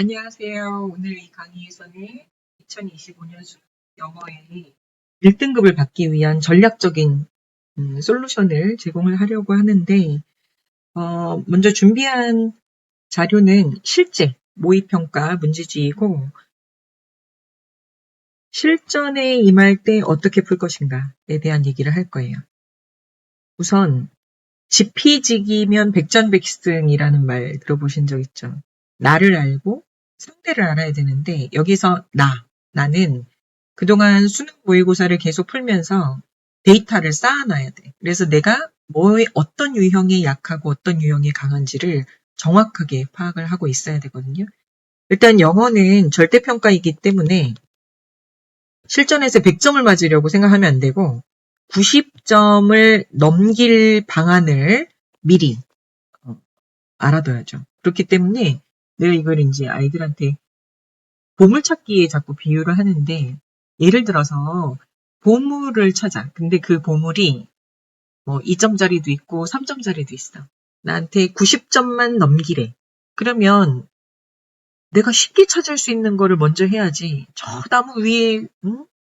안녕하세요. 오늘 이 강의에서는 2025년 수능 영어의 1등급을 받기 위한 전략적인 솔루션을 제공을 하려고 하는데, 먼저 준비한 자료는 실제 모의평가 문제지이고, 실전에 임할 때 어떻게 풀 것인가에 대한 얘기를 할 거예요. 우선 지피지기면 백전백승이라는 말 들어보신 적 있죠? 나를 알고 상대를 알아야 되는데 여기서 나는 그동안 수능 모의고사를 계속 풀면서 데이터를 쌓아놔야 돼. 그래서 내가 어떤 유형에 약하고 어떤 유형에 강한지를 정확하게 파악을 하고 있어야 되거든요. 일단 영어는 절대평가이기 때문에 실전에서 100점을 맞으려고 생각하면 안 되고 90점을 넘길 방안을 미리 알아둬야죠. 그렇기 때문에 내가 이걸 이제 아이들한테 보물찾기에 자꾸 비유를 하는데, 예를 들어서 보물을 찾아. 근데 그 보물이 뭐 2점짜리도 있고 3점짜리도 있어. 나한테 90점만 넘기래. 그러면 내가 쉽게 찾을 수 있는 거를 먼저 해야지. 저 나무 위에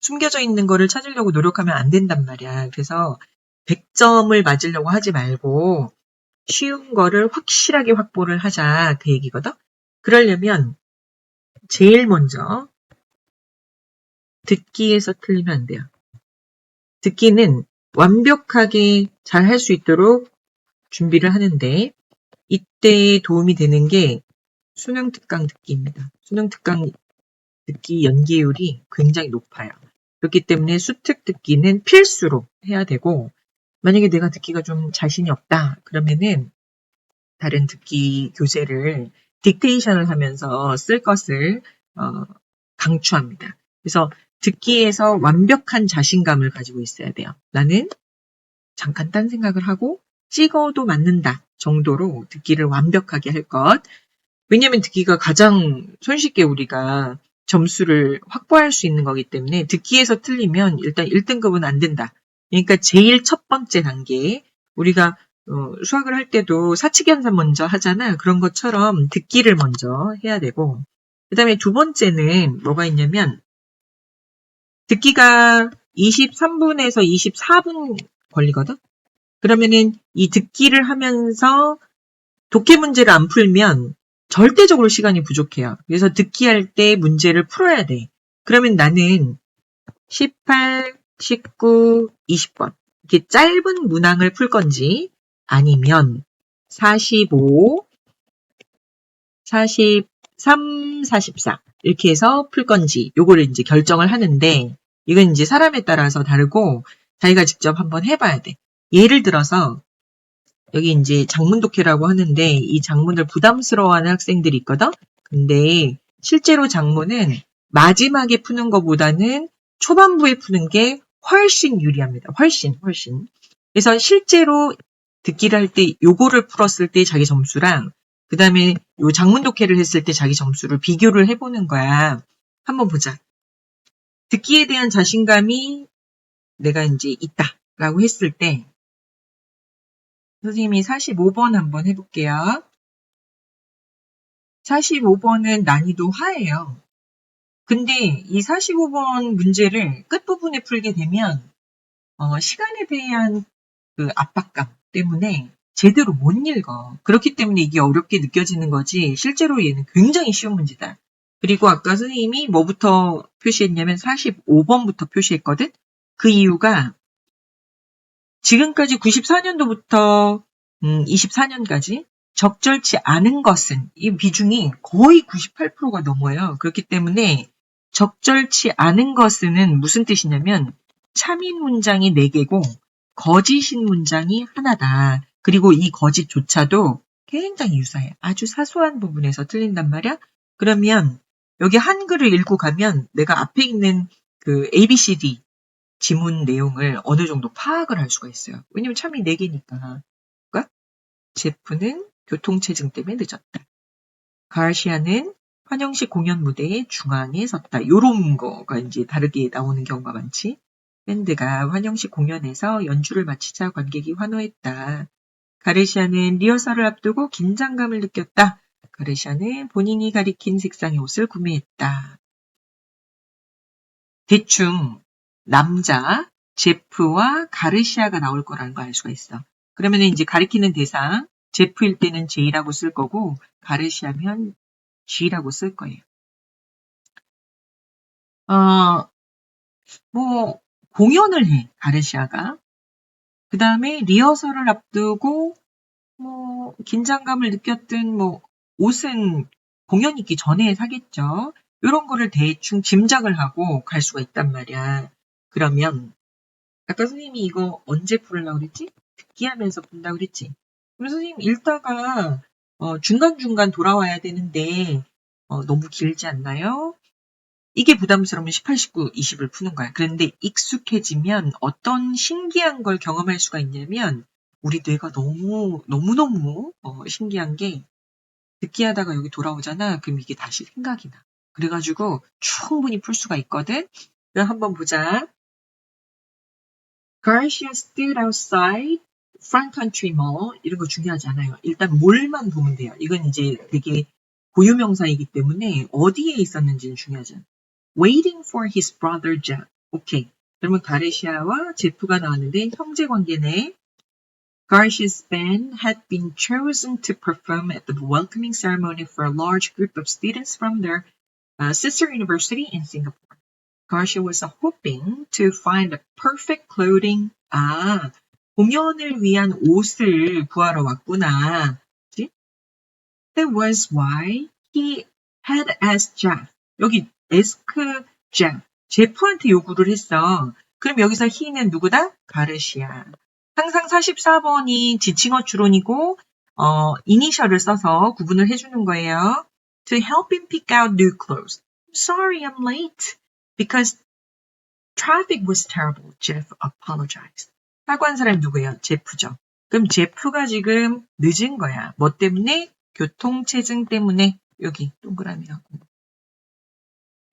숨겨져 있는 거를 찾으려고 노력하면 안 된단 말이야. 그래서 100점을 맞으려고 하지 말고 쉬운 거를 확실하게 확보를 하자, 그 얘기거든. 그러려면 제일 먼저 듣기에서 틀리면 안 돼요. 듣기는 완벽하게 잘 할 수 있도록 준비를 하는데 이때 도움이 되는 게 수능 특강 듣기입니다. 수능 특강 듣기 연계율이 굉장히 높아요. 그렇기 때문에 수특 듣기는 필수로 해야 되고, 만약에 내가 듣기가 좀 자신이 없다 그러면은 다른 듣기 교재를 딕테이션을 하면서 쓸 것을 강추합니다. 그래서 듣기에서 완벽한 자신감을 가지고 있어야 돼요. 나는 잠깐 딴 생각을 하고 찍어도 맞는다 정도로 듣기를 완벽하게 할 것. 왜냐하면 듣기가 가장 손쉽게 우리가 점수를 확보할 수 있는 거기 때문에 듣기에서 틀리면 일단 1등급은 안 된다. 그러니까 제일 첫 번째 단계, 우리가 수학을 할 때도 사칙연산 먼저 하잖아. 그런 것처럼 듣기를 먼저 해야 되고, 그 다음에 두 번째는 뭐가 있냐면 듣기가 23분에서 24분 걸리거든? 그러면은 이 듣기를 하면서 독해 문제를 안 풀면 절대적으로 시간이 부족해요. 그래서 듣기할 때 문제를 풀어야 돼. 그러면 나는 18, 19, 20번 이렇게 짧은 문항을 풀 건지 아니면 45, 43, 44 이렇게 해서 풀 건지 요거를 이제 결정을 하는데, 이건 이제 사람에 따라서 다르고 자기가 직접 한번 해봐야 돼. 예를 들어서 여기 이제 장문 독해라고 하는데 이 장문을 부담스러워하는 학생들이 있거든. 근데 실제로 장문은 마지막에 푸는 것보다는 초반부에 푸는 게 훨씬 유리합니다. 훨씬. 그래서 실제로 듣기를 할 때 요거를 풀었을 때 자기 점수랑 그 다음에 요 장문 독해를 했을 때 자기 점수를 비교를 해보는 거야. 한번 보자. 듣기에 대한 자신감이 내가 이제 있다라고 했을 때 선생님이 45번 한번 해볼게요. 45번은 난이도 하예요. 근데 이 45번 문제를 끝부분에 풀게 되면 시간에 대한 그 압박감 때문에 제대로 못 읽어. 그렇기 때문에 이게 어렵게 느껴지는 거지 실제로 얘는 굉장히 쉬운 문제다. 그리고 아까 선생님이 뭐부터 표시했냐면 45번부터 표시했거든. 그 이유가 지금까지 94년도부터 24년까지 적절치 않은 것은 이 비중이 거의 98%가 넘어요. 그렇기 때문에 적절치 않은 것은 무슨 뜻이냐면 참인 문장이 4개고 거짓인 문장이 하나다. 그리고 이 거짓조차도 굉장히 유사해. 아주 사소한 부분에서 틀린단 말이야. 그러면 여기 한글을 읽고 가면 내가 앞에 있는 그 ABCD 지문 내용을 어느 정도 파악을 할 수가 있어요. 왜냐면 참이 4개니까. 그러니까 제프는 교통체증 때문에 늦었다. 가르시아는 환영식 공연 무대의 중앙에 섰다. 요런 거가 이제 다르게 나오는 경우가 많지. 밴드가 환영식 공연에서 연주를 마치자 관객이 환호했다. 가르시아는 리허설을 앞두고 긴장감을 느꼈다. 가르시아는 본인이 가리킨 색상의 옷을 구매했다. 대충 남자 제프와 가르시아가 나올 거라는 거 알 수가 있어. 그러면 이제 가리키는 대상 제프일 때는 J라고 쓸 거고 가르시아면 G라고 쓸 거예요. 뭐 공연을 해 가르시아가. 그 다음에 리허설을 앞두고 뭐 긴장감을 느꼈든 뭐 옷은 공연 있기 전에 사겠죠. 이런 거를 대충 짐작을 하고 갈 수가 있단 말이야. 그러면 아까 선생님이 이거 언제 풀으려고 그랬지? 듣기 하면서 푼다고 그랬지. 그럼 선생님 읽다가 중간중간 돌아와야 되는데 너무 길지 않나요? 이게 부담스러우면 18, 19, 20을 푸는 거야. 그런데 익숙해지면 어떤 신기한 걸 경험할 수가 있냐면 우리 뇌가 너무너무 신기한 게 듣기 하다가 여기 돌아오잖아. 그럼 이게 다시 생각이 나. 그래가지고 충분히 풀 수가 있거든. 그럼 한번 보자. Garcia stood outside Front Country Mall. 이런 거 중요하지 않아요. 일단 뭘만 보면 돼요. 이건 이제 되게 고유명사이기 때문에 어디에 있었는지는 중요하지 않아. Waiting for his brother Jeff. 오케이. 그러면 가르시아와 제프가 나왔는데 형제 관계네. Garcia's band had been chosen to perform at the welcoming ceremony for a large group of students from their sister university in Singapore. Garcia was hoping to find the perfect clothing. 공연을 위한 옷을 구하러 왔구나. 그치? That was why he had asked Jeff. 여기 ask Jeff. 제프한테 요구를 했어. 그럼 여기서 he는 누구다? 가르시아. 항상 44번이 지칭어 추론이고 이니셜을 써서 구분을 해주는 거예요. To help him pick out new clothes. Sorry, I'm late. Because traffic was terrible. Jeff apologized. 사과한 사람이 누구예요? 제프죠. 그럼 제프가 지금 늦은 거야. 뭐 때문에? 교통체증 때문에. 여기 동그라미하고.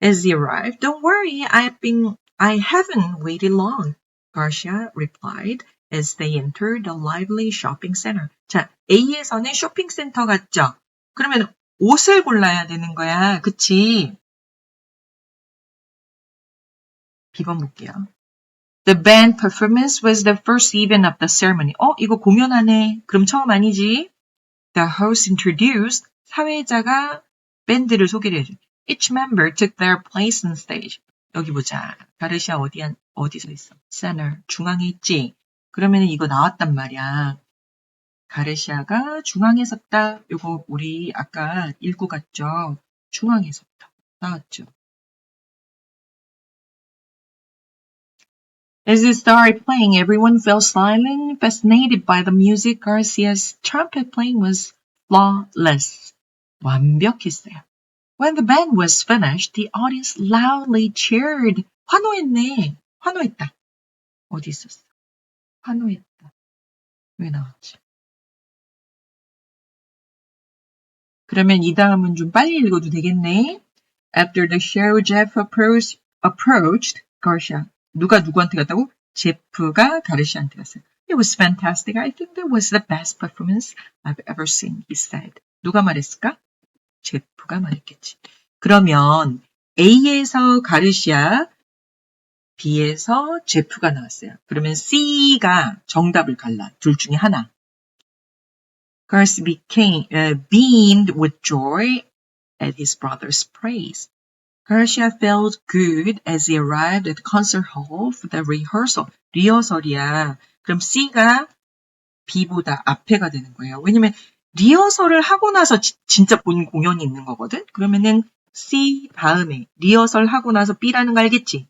As he arrived, don't worry, I haven't waited long. Garcia replied as they entered a lively shopping center. 자, A에서는 쇼핑센터 갔죠? 그러면 옷을 골라야 되는 거야. 그치? B번 볼게요. The band performance was the first event of the ceremony. 이거 공연하네. 그럼 처음 아니지? The host introduced, 사회자가 밴드를 소개를 해줘. Each member took their place on stage. 여기 보자. 가르시아 어디서 있어? Center, 중앙에 있지? 그러면 이거 나왔단 말이야. 가르시아가 중앙에 섰다. 이거 우리 아까 읽고 갔죠? 중앙에 섰다. 나왔죠? As it started playing, everyone fell silent, fascinated by the music. Garcia's trumpet playing was flawless. 완벽했어요. When the band was finished, the audience loudly cheered. 환호했네. 환호했다. 어디 있었어? 환호했다. 왜 나왔지? 그러면 이 다음은 좀 빨리 읽어도 되겠네. After the show, Jeff approached Garcia. 누가 누구한테 갔다고? 제프가 가르시아한테 갔어요. It was fantastic. I think that was the best performance I've ever seen, he said. 누가 말했을까? 제프가 말했겠지. 그러면 A에서 가르시아, B에서 제프가 나왔어요. 그러면 C가 정답을 갈라. 둘 중에 하나. Garcia beamed with joy at his brother's praise. Garcia felt good as he arrived at the concert hall for the rehearsal. 리허설이야. 그럼 C가 B보다 앞에가 되는 거예요. 왜냐면 리허설을 하고 나서 진짜 본 공연이 있는 거거든? 그러면은 C 다음에 리허설 하고 나서 B라는 거 알겠지?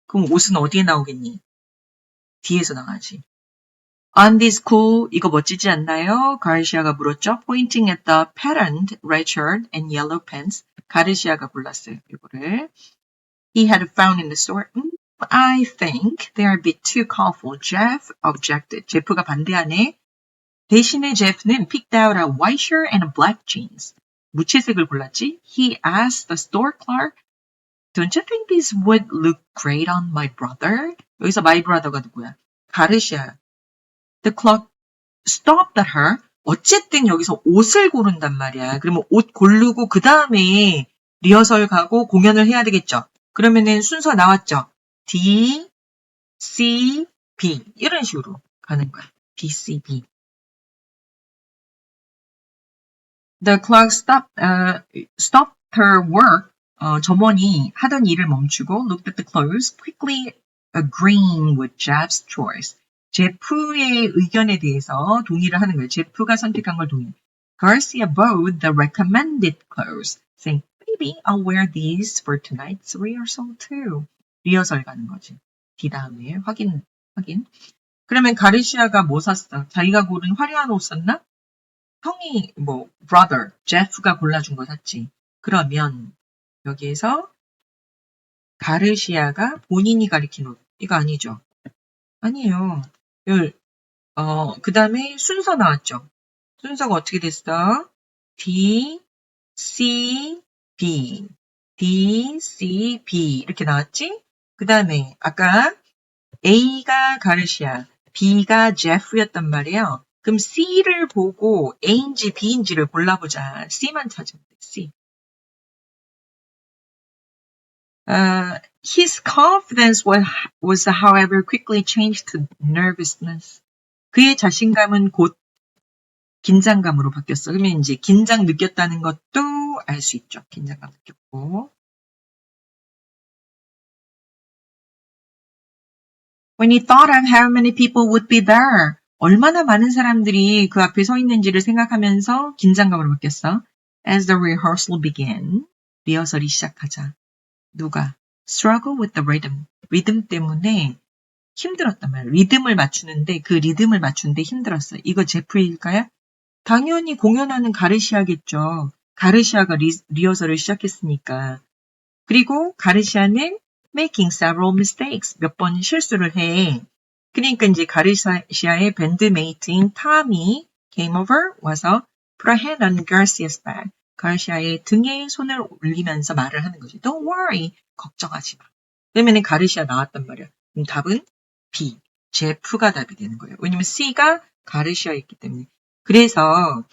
그럼 옷은 어디에 나오겠니? D에서 나가지. On this cool, 이거 멋지지 않나요? 가르시아가 물었죠. Pointing at the patterned red shirt and yellow pants. 가르시아가 골랐어요. 이거를. He had found in the store. I think they are a bit too colorful. Jeff objected. 제프가 반대하네. 대신에 제프는 picked out a white shirt and a black jeans. 무채색을 골랐지. He asked the store clerk, Don't you think this would look great on my brother? 여기서 my brother가 누구야? 가르시아. The clerk stopped at her. 어쨌든 여기서 옷을 고른단 말이야. 그러면 옷 고르고 그 다음에 리허설 가고 공연을 해야 되겠죠. 그러면은 순서 나왔죠. D, C, B 이런 식으로 가는 거야. D, C, B. The clerk stopped her work. 점원이 하던 일을 멈추고 looked at the clothes, quickly agreeing with Jeff's choice. 제프의 의견에 대해서 동의를 하는 거예요. 제프가 선택한 걸 동의. Garcia bowed the recommended clothes, saying, maybe I'll wear these for tonight's rehearsal too. 리허설 가는 거지. D 다음에 확인. 그러면 가르시아가 뭐 샀어? 자기가 고른 화려한 옷 샀나? 형이 brother, 제프가 골라준 거 샀지. 그러면 여기에서 가르시아가 본인이 가리킨 옷, 이거 아니죠? 아니에요. 그 다음에 순서 나왔죠? 순서가 어떻게 됐어? D, C, B, D, C, B 이렇게 나왔지? 그 다음에 아까 A가 가르시아, B가 제프였단 말이에요. 그럼 C를 보고 A인지 B인지를 골라보자. C만 찾으면 돼. C. His confidence was, however, quickly changed to nervousness. 그의 자신감은 곧 긴장감으로 바뀌었어. 그러면 이제 긴장 느꼈다는 것도 알 수 있죠. 긴장감 느꼈고. When he thought of how many people would be there, 얼마나 많은 사람들이 그 앞에 서 있는지를 생각하면서 긴장감으로 바뀌었어. As the rehearsal began, 리허설이 시작하자. 누가? Struggle with the rhythm. 리듬 때문에 힘들었단 말이야. 리듬을 맞추는데 그 리듬을 맞추는데 힘들었어. 이거 제프일까요? 당연히 공연하는 가르시아겠죠. 가르시아가 리허설을 시작했으니까. 그리고 가르시아는 making several mistakes. 몇 번 실수를 해. 그러니까 이제 가르시아의 밴드메이트인 탐이 came over 와서 put a hand on Garcia's back. 가르시아의 등에 손을 올리면서 말을 하는 거지. Don't worry. 걱정하지 마. 그러면 가르시아 나왔단 말이야. 그럼 답은 B. 제프가 답이 되는 거예요. 왜냐면 C가 가르시아였기 때문에. 그래서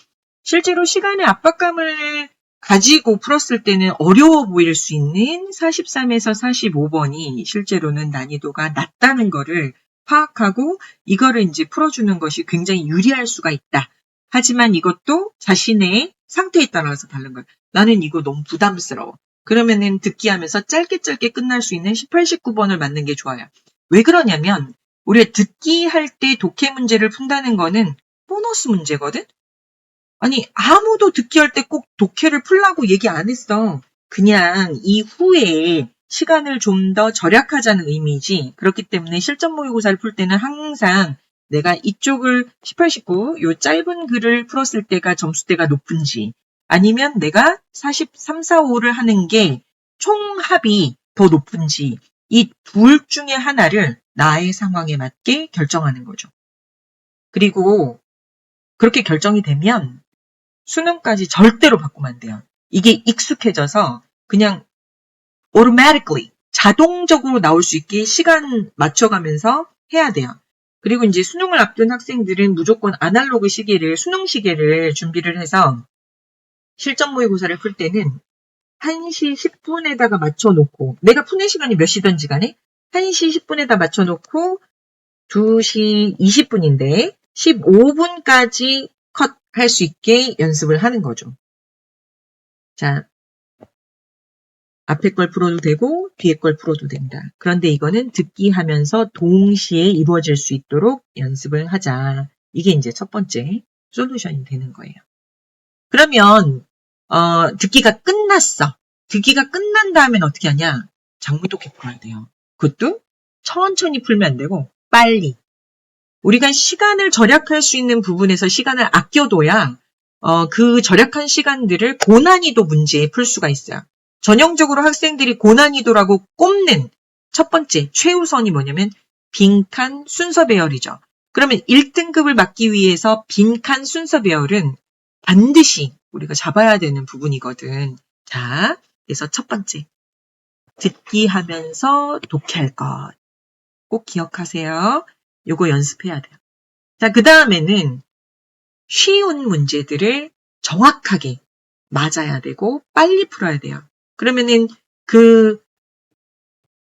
실제로 시간의 압박감을 가지고 풀었을 때는 어려워 보일 수 있는 43에서 45번이 실제로는 난이도가 낮다는 거를 파악하고 이거를 이제 풀어주는 것이 굉장히 유리할 수가 있다. 하지만 이것도 자신의 상태에 따라서 다른 거예요. 나는 이거 너무 부담스러워. 그러면은 듣기 하면서 짧게 끝날 수 있는 18, 19번을 맞는 게 좋아요. 왜 그러냐면 우리가 듣기 할 때 독해 문제를 푼다는 거는 보너스 문제거든? 아니 아무도 듣기 할 때 꼭 독해를 풀라고 얘기 안 했어. 그냥 이후에 시간을 좀 더 절약하자는 의미지. 그렇기 때문에 실전 모의고사를 풀 때는 항상 내가 이쪽을 18, 19, 요 짧은 글을 풀었을 때가 점수대가 높은지 아니면 내가 43, 4, 5를 하는 게 총합이 더 높은지 이 둘 중에 하나를 나의 상황에 맞게 결정하는 거죠. 그리고 그렇게 결정이 되면 수능까지 절대로 바꾸면 안 돼요. 이게 익숙해져서 그냥 automatically 자동적으로 나올 수 있게 시간 맞춰가면서 해야 돼요. 그리고 이제 수능을 앞둔 학생들은 무조건 아날로그 시계를 수능 시계를 준비를 해서 실전 모의고사를 풀 때는 1시 10분에다가 맞춰놓고 내가 푸는 시간이 몇 시든지 간에 1시 10분에다 맞춰놓고 2시 20분인데 15분까지 컷 할 수 있게 연습을 하는 거죠. 자, 앞에 걸 풀어도 되고 뒤에 걸 풀어도 된다. 그런데 이거는 듣기 하면서 동시에 이루어질 수 있도록 연습을 하자. 이게 이제 첫 번째 솔루션이 되는 거예요. 그러면 듣기가 끝났어. 듣기가 끝난 다음엔 어떻게 하냐? 장문독해 풀어야 돼요. 그것도 천천히 풀면 안 되고 빨리. 우리가 시간을 절약할 수 있는 부분에서 시간을 아껴둬야 그 절약한 시간들을 고난이도 문제에 풀 수가 있어요. 전형적으로 학생들이 고난이도라고 꼽는 첫 번째 최우선이 뭐냐면 빈칸 순서 배열이죠. 그러면 1등급을 받기 위해서 빈칸 순서 배열은 반드시 우리가 잡아야 되는 부분이거든. 자, 그래서 첫 번째 듣기 하면서 독해할 것. 꼭 기억하세요. 요거 연습해야 돼요. 자, 그 다음에는 쉬운 문제들을 정확하게 맞아야 되고 빨리 풀어야 돼요. 그러면은 그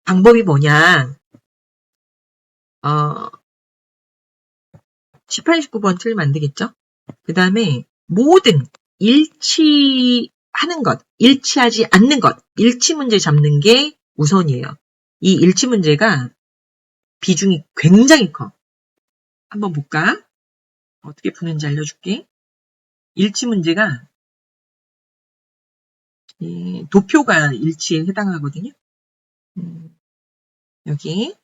방법이 뭐냐? 18, 19번 틀리면 안 되겠죠? 그 다음에 모든 일치하는 것, 일치하지 않는 것, 일치 문제 잡는 게 우선이에요. 이 일치 문제가 비중이 굉장히 커. 한번 볼까? 어떻게 푸는지 알려줄게. 일치 문제가 도표가 일치에 해당하거든요. 여기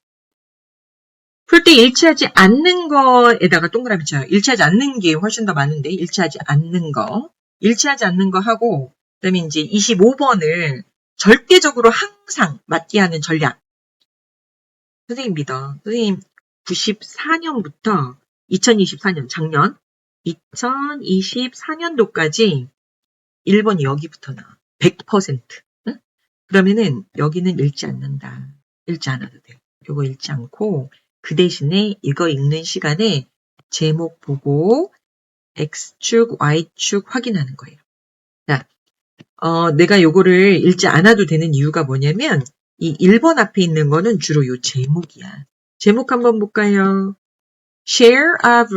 풀 때 일치하지 않는 거에다가 동그라미 쳐요. 일치하지 않는 게 훨씬 더 많은데 일치하지 않는 거. 일치하지 않는 거 하고 그다음에 이제 25번을 절대적으로 항상 맞게 하는 전략. 선생님 믿어. 선생님 94년부터 2024년 작년 2024년도까지 1번이 여기부터 나와. 100%. 응? 그러면은 여기는 읽지 않는다. 읽지 않아도 돼. 요거 읽지 않고 그 대신에 이거 읽는 시간에 제목 보고 X축, Y축 확인하는 거예요. 자, 내가 요거를 읽지 않아도 되는 이유가 뭐냐면 이 1번 앞에 있는 거는 주로 요 제목이야. 제목 한번 볼까요? Share of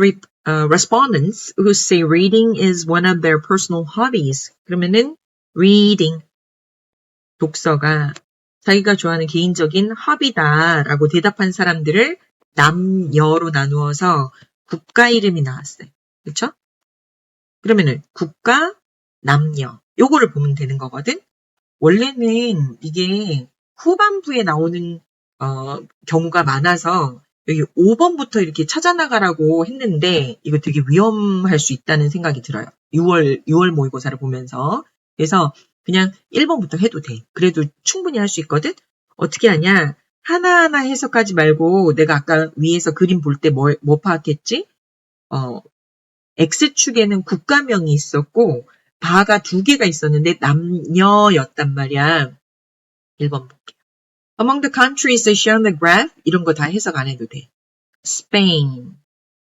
respondents who say reading is one of their personal hobbies. 그러면은 reading, 독서가 자기가 좋아하는 개인적인 허비다라고 대답한 사람들을 남녀로 나누어서 국가 이름이 나왔어요. 그렇죠? 그러면은 국가, 남녀 요거를 보면 되는 거거든. 원래는 이게 후반부에 나오는 경우가 많아서 여기 5번부터 이렇게 찾아나가라고 했는데 이거 되게 위험할 수 있다는 생각이 들어요. 6월 모의고사를 보면서. 그래서 그냥 1번부터 해도 돼. 그래도 충분히 할 수 있거든. 어떻게 하냐. 하나하나 해석하지 말고 내가 아까 위에서 그림 볼 때 뭐 파악했지? X축에는 국가명이 있었고 바가 2개가 있었는데 남녀였단 말이야. 1번 볼게요. Among the countries that shown the graph 이런 거 다 해석 안 해도 돼. Spain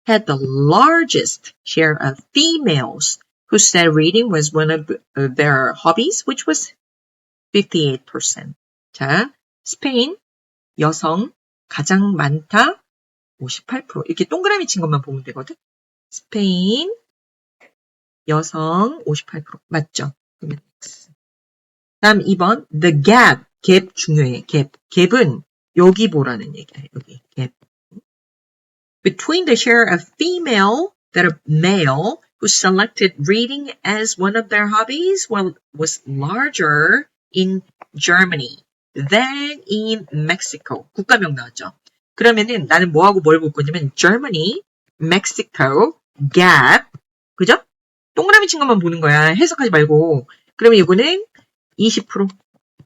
had the largest share of females who said reading was one of their hobbies, which was 58%. 자, 스페인 여성 가장 많다 58%. 이렇게 동그라미 친 것만 보면 되거든. 스페인 여성 58% 맞죠? 그러면 X. 다음 2번 the gap 갭 중요해. 갭은 여기 보라는 얘기야. 여기 갭. Between the share of female that a male who selected reading as one of their hobbies was larger in Germany than in Mexico. 국가명 나왔죠. 그러면은 나는 뭐하고 뭘 볼 거냐면 Germany, Mexico, gap. 그죠? 동그라미 친 것만 보는 거야. 해석하지 말고. 그러면 이거는 20%.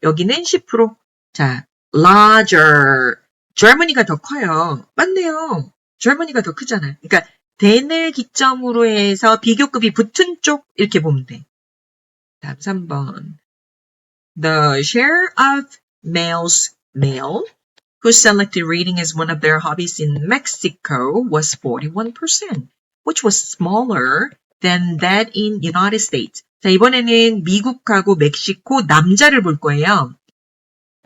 여기는 10%. 자, larger. Germany가 더 커요. 맞네요. Germany가 더 크잖아요. 그러니까 than을 기점으로 해서 비교급이 붙은 쪽 이렇게 보면 돼. 다음 3번. The share of male who selected reading as one of their hobbies in Mexico was 41%, which was smaller than that in United States. 자, 이번에는 미국하고 멕시코 남자를 볼 거예요.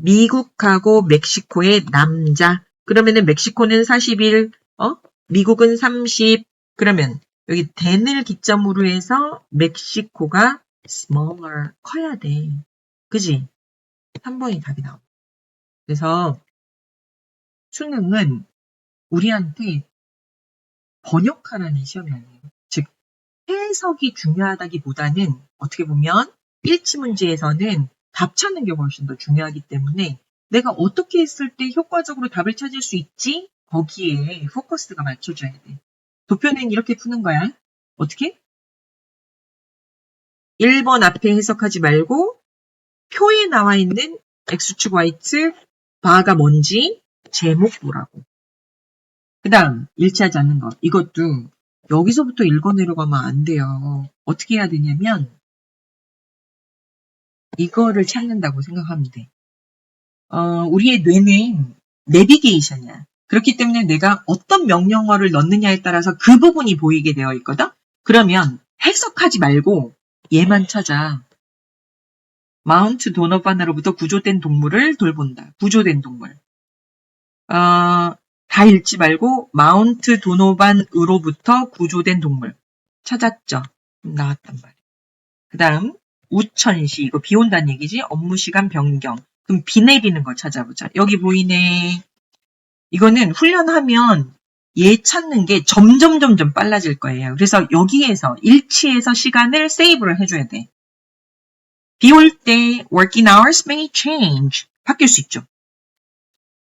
미국하고 멕시코의 남자. 그러면은 멕시코는 41, 미국은 30. 그러면 여기 than을 기점으로 해서 멕시코가 smaller, 커야 돼. 그지? 3번이 답이 나옵니다. 그래서 수능은 우리한테 번역하라는 시험이 아니에요. 즉 해석이 중요하다기보다는 어떻게 보면 일치 문제에서는 답 찾는 게 훨씬 더 중요하기 때문에 내가 어떻게 했을 때 효과적으로 답을 찾을 수 있지? 거기에 포커스가 맞춰줘야 돼. 도표는 이렇게 푸는 거야. 어떻게? 1번 앞에 해석하지 말고 표에 나와 있는 X축, Y축, 바가 뭔지 제목 보라고. 그 다음 일치하지 않는 거. 이것도 여기서부터 읽어 내려가면 안 돼요. 어떻게 해야 되냐면 이거를 찾는다고 생각하면 돼. 우리의 뇌는 내비게이션이야. 그렇기 때문에 내가 어떤 명령어를 넣느냐에 따라서 그 부분이 보이게 되어 있거든. 그러면 해석하지 말고 얘만 찾아. 마운트 도너반으로부터 구조된 동물을 돌본다. 구조된 동물. 다 읽지 말고 마운트 도노반으로부터 구조된 동물. 찾았죠? 나왔단 말이에요. 그 다음 우천시. 이거 비 온다는 얘기지? 업무시간 변경. 그럼 비 내리는 거 찾아보자. 여기 보이네. 이거는 훈련하면 얘 찾는 게 점점 빨라질 거예요. 그래서 여기에서 일치해서 시간을 세이브를 해줘야 돼. 비 올 때 working hours may change. 바뀔 수 있죠.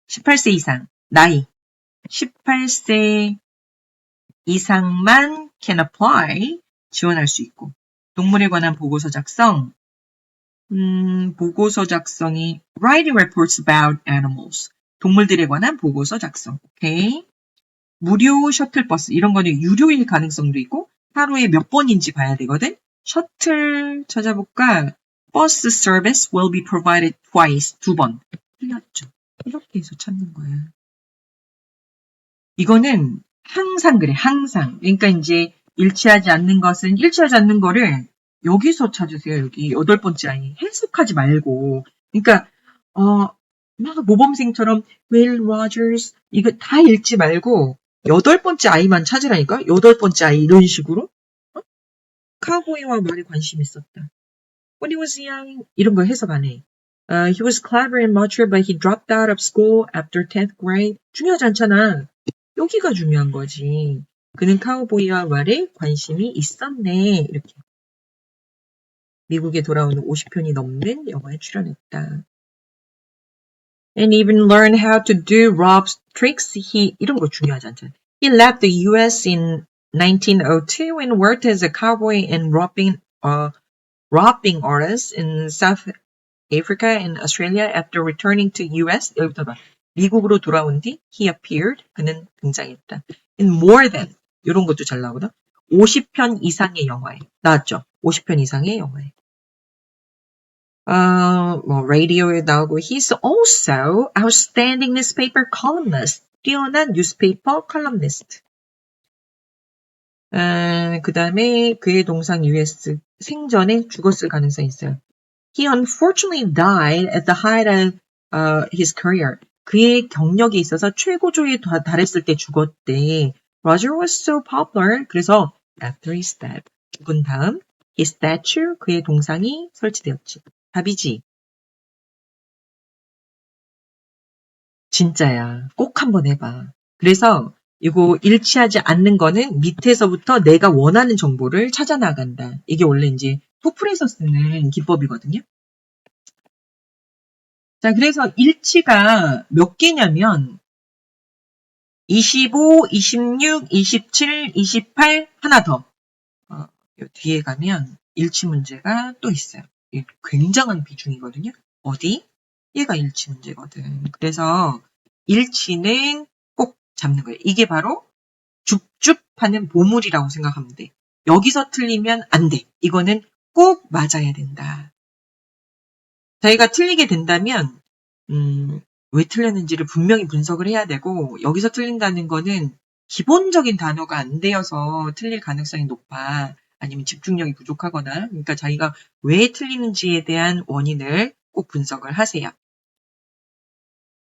18세 이상, 나이. 18세 이상만 can apply. 지원할 수 있고. 동물에 관한 보고서 작성. 보고서 작성이 writing reports about animals. 동물들에 관한 보고서 작성. 오케이. 무료 셔틀버스. 이런 거는 유료일 가능성도 있고 하루에 몇 번인지 봐야 되거든. 셔틀 찾아볼까? Bus service will be provided twice. 2번. 틀렸죠. 이렇게 해서 찾는 거야. 이거는 항상 그래. 항상. 그러니까 이제 일치하지 않는 거를 여기서 찾으세요. 여기 8번째 아이. 해석하지 말고. 그러니까 막 모범생처럼 Will Rogers 이거 다 읽지 말고 8번째 아이만 찾으라니까? 8번째 아이 이런 식으로? 카우보이와 말에 관심 있었다. When he was young 이런 거 해석 안 해. He was clever and mature but he dropped out of school after 10th grade. 중요하지 않잖아. 여기가 중요한 거지. 그는 카우보이와 말에 관심이 있었네. 이렇게. 미국에 돌아오는 50편이 넘는 영화에 출연했다. And even learn how to do Rob's tricks. 이런 거 중요하지 않잖아요. He left the U.S. in 1902 and worked as a cowboy and robbing artist in South Africa and Australia after returning to U.S. 여기부터 봐. 미국으로 돌아온 뒤 he appeared. 그는 등장했다. In more than 이런 것도 잘 나오거든. 50편 이상의 영화에 나왔죠. 50편 이상의 영화에. 라디오에 나오고 he's also outstanding newspaper columnist. 뛰어난 뉴스페이퍼 컬럼니스트. 그 다음에 그의 동상 US 생전에 죽었을 가능성이 있어요. He unfortunately died at the height of his career. 그의 경력에 있어서 최고조에 달했을 때 죽었대. Roger was so popular. 그래서 after his death, 죽은 다음 his statue, 그의 동상이 설치되었지. 답이지. 진짜야. 꼭 한번 해봐. 그래서 이거 일치하지 않는 거는 밑에서부터 내가 원하는 정보를 찾아 나간다. 이게 원래 이제 토플에서 쓰는 기법이거든요. 자, 그래서 일치가 몇 개냐면 25, 26, 27, 28 하나 더. 뒤에 가면 일치 문제가 또 있어요. 굉장한 비중이거든요. 어디? 얘가 일치 문제거든. 그래서 일치는 꼭 잡는 거예요. 이게 바로 줍줍하는 보물이라고 생각하면 돼. 여기서 틀리면 안 돼. 이거는 꼭 맞아야 된다. 저희가 틀리게 된다면 왜 틀렸는지를 분명히 분석을 해야 되고 여기서 틀린다는 거는 기본적인 단어가 안 되어서 틀릴 가능성이 높아. 아니면 집중력이 부족하거나 그러니까 자기가 왜 틀리는지에 대한 원인을 꼭 분석을 하세요.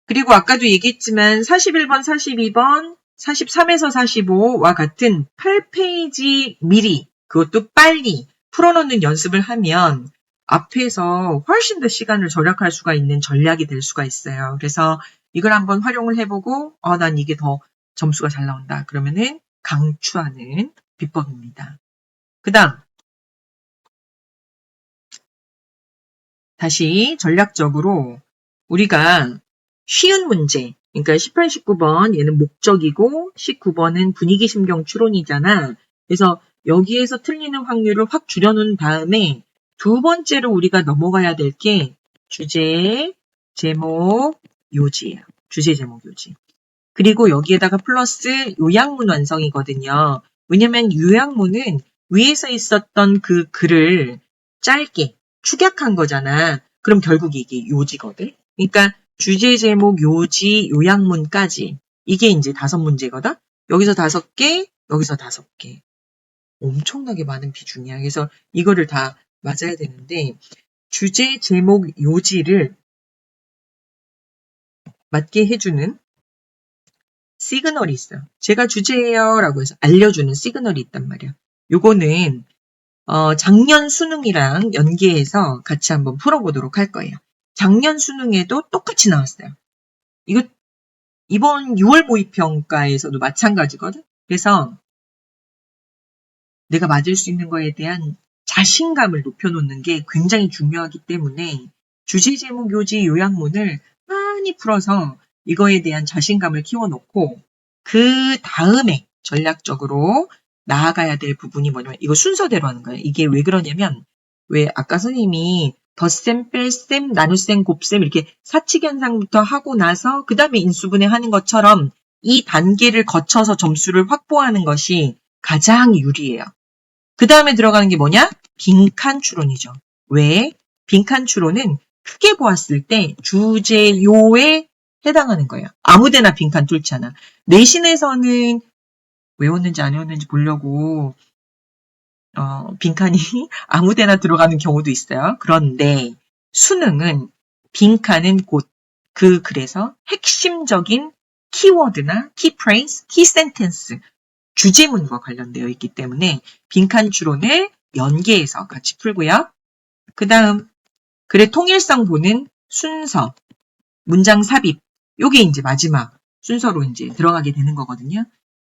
그리고 아까도 얘기했지만 41번, 42번, 43에서 45와 같은 8페이지 미리 그것도 빨리 풀어놓는 연습을 하면 앞에서 훨씬 더 시간을 절약할 수가 있는 전략이 될 수가 있어요. 그래서 이걸 한번 활용을 해보고 난 이게 더 점수가 잘 나온다. 그러면은 강추하는 비법입니다. 그 다음 다시 전략적으로 우리가 쉬운 문제 그러니까 18, 19번 얘는 목적이고 19번은 분위기 심경 추론이잖아. 그래서 여기에서 틀리는 확률을 확 줄여놓은 다음에 두 번째로 우리가 넘어가야 될 게 주제, 제목, 요지예요. 주제, 제목, 요지. 그리고 여기에다가 플러스 요약문 완성이거든요. 왜냐면 요약문은 위에서 있었던 그 글을 짧게 축약한 거잖아. 그럼 결국 이게 요지거든. 그러니까 주제, 제목, 요지, 요약문까지 이게 이제 5문제거든. 여기서 5개, 여기서 5개. 엄청나게 많은 비중이야. 그래서 이거를 다 맞아야 되는데 주제, 제목, 요지를 맞게 해주는 시그널이 있어요. 제가 주제예요 라고 해서 알려주는 시그널이 있단 말이야. 요거는 작년 수능이랑 연계해서 같이 한번 풀어보도록 할 거예요. 작년 수능에도 똑같이 나왔어요. 이거 이번 6월 모의평가에서도 마찬가지거든. 그래서 내가 맞을 수 있는 거에 대한 자신감을 높여놓는 게 굉장히 중요하기 때문에 주제, 제목, 요지, 요약문을 많이 풀어서 이거에 대한 자신감을 키워놓고 그 다음에 전략적으로 나아가야 될 부분이 뭐냐면 이거 순서대로 하는 거예요. 이게 왜 그러냐면 왜 아까 선생님이 덧셈, 뺄셈, 나눗셈, 곱셈 이렇게 사칙현상부터 하고 나서 그 다음에 인수분해 하는 것처럼 이 단계를 거쳐서 점수를 확보하는 것이 가장 유리해요. 그 다음에 들어가는 게 뭐냐? 빈칸 추론이죠. 왜? 빈칸 추론은 크게 보았을 때 주제요에 해당하는 거예요. 아무데나 빈칸 뚫지 않아. 내신에서는 외웠는지 안 외웠는지 보려고 빈칸이 아무데나 들어가는 경우도 있어요. 그런데 수능은 빈칸은 곧 그 글에서 핵심적인 키워드나 키프레이즈, 키센텐스, 주제문과 관련되어 있기 때문에 빈칸 추론을 연계해서 같이 풀고요. 그 다음 글의 통일성 보는 순서, 문장 삽입, 요게 이제 마지막 순서로 이제 들어가게 되는 거거든요.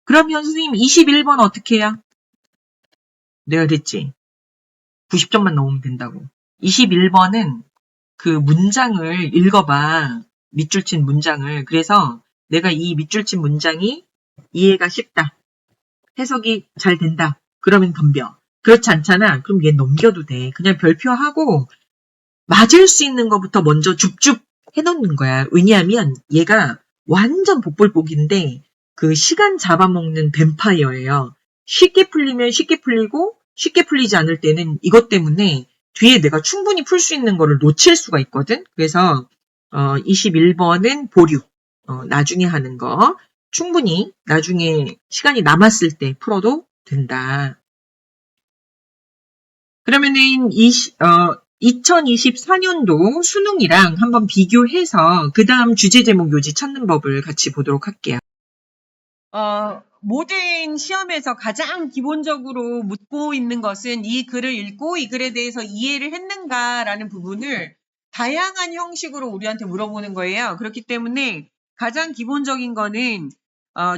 그러면 선생님 21번 어떻게 해요? 내가 그랬지. 90점만 넘으면 된다고. 21번은 그 문장을 읽어봐. 밑줄 친 문장을. 그래서 내가 이 밑줄 친 문장이 이해가 쉽다. 해석이 잘 된다. 그러면 덤벼. 그렇지 않잖아. 그럼 얘 넘겨도 돼. 그냥 별표하고 맞을 수 있는 것부터 먼저 줍줍 해놓는 거야. 왜냐하면 얘가 완전 복불복인데 그 시간 잡아먹는 뱀파이어예요. 쉽게 풀리면 쉽게 풀리고 쉽게 풀리지 않을 때는 이것 때문에 뒤에 내가 충분히 풀 수 있는 거를 놓칠 수가 있거든. 그래서 21번은 보류. 나중에 하는 거. 충분히 나중에 시간이 남았을 때 풀어도 된다. 그러면은 2024년도 수능이랑 한번 비교해서 그 다음 주제 제목 요지 찾는 법을 같이 보도록 할게요. 모든 시험에서 가장 기본적으로 묻고 있는 것은 이 글을 읽고 이 글에 대해서 이해를 했는가라는 부분을 다양한 형식으로 우리한테 물어보는 거예요. 그렇기 때문에 가장 기본적인 거는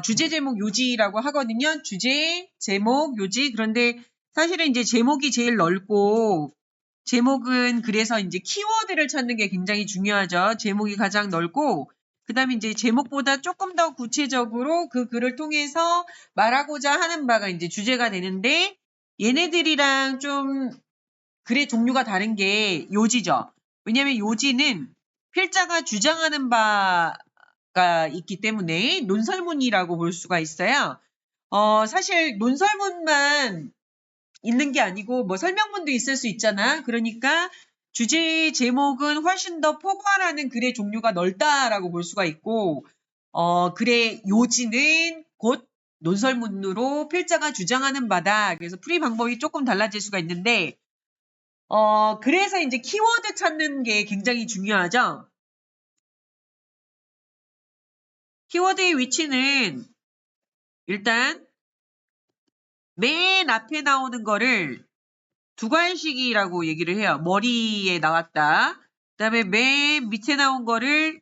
주제, 제목, 요지라고 하거든요. 주제, 제목, 요지. 그런데 사실은 이제 제목이 제일 넓고 제목은 그래서 이제 키워드를 찾는 게 굉장히 중요하죠. 제목이 가장 넓고 그 다음에 이제 제목보다 조금 더 구체적으로 그 글을 통해서 말하고자 하는 바가 이제 주제가 되는데 얘네들이랑 좀 글의 종류가 다른 게 요지죠. 왜냐하면 요지는 필자가 주장하는 바가 있기 때문에 논설문이라고 볼 수가 있어요. 사실 논설문만 있는 게 아니고 뭐 설명문도 있을 수 있잖아. 그러니까 주제 제목은 훨씬 더 포괄하는 글의 종류가 넓다라고 볼 수가 있고 글의 요지는 곧 논설문으로 필자가 주장하는 바다. 그래서 풀이 방법이 조금 달라질 수가 있는데 그래서 이제 키워드 찾는 게 굉장히 중요하죠. 키워드의 위치는 일단 맨 앞에 나오는 거를 두괄식이라고 얘기를 해요. 머리에 나왔다. 그 다음에 맨 밑에 나온 거를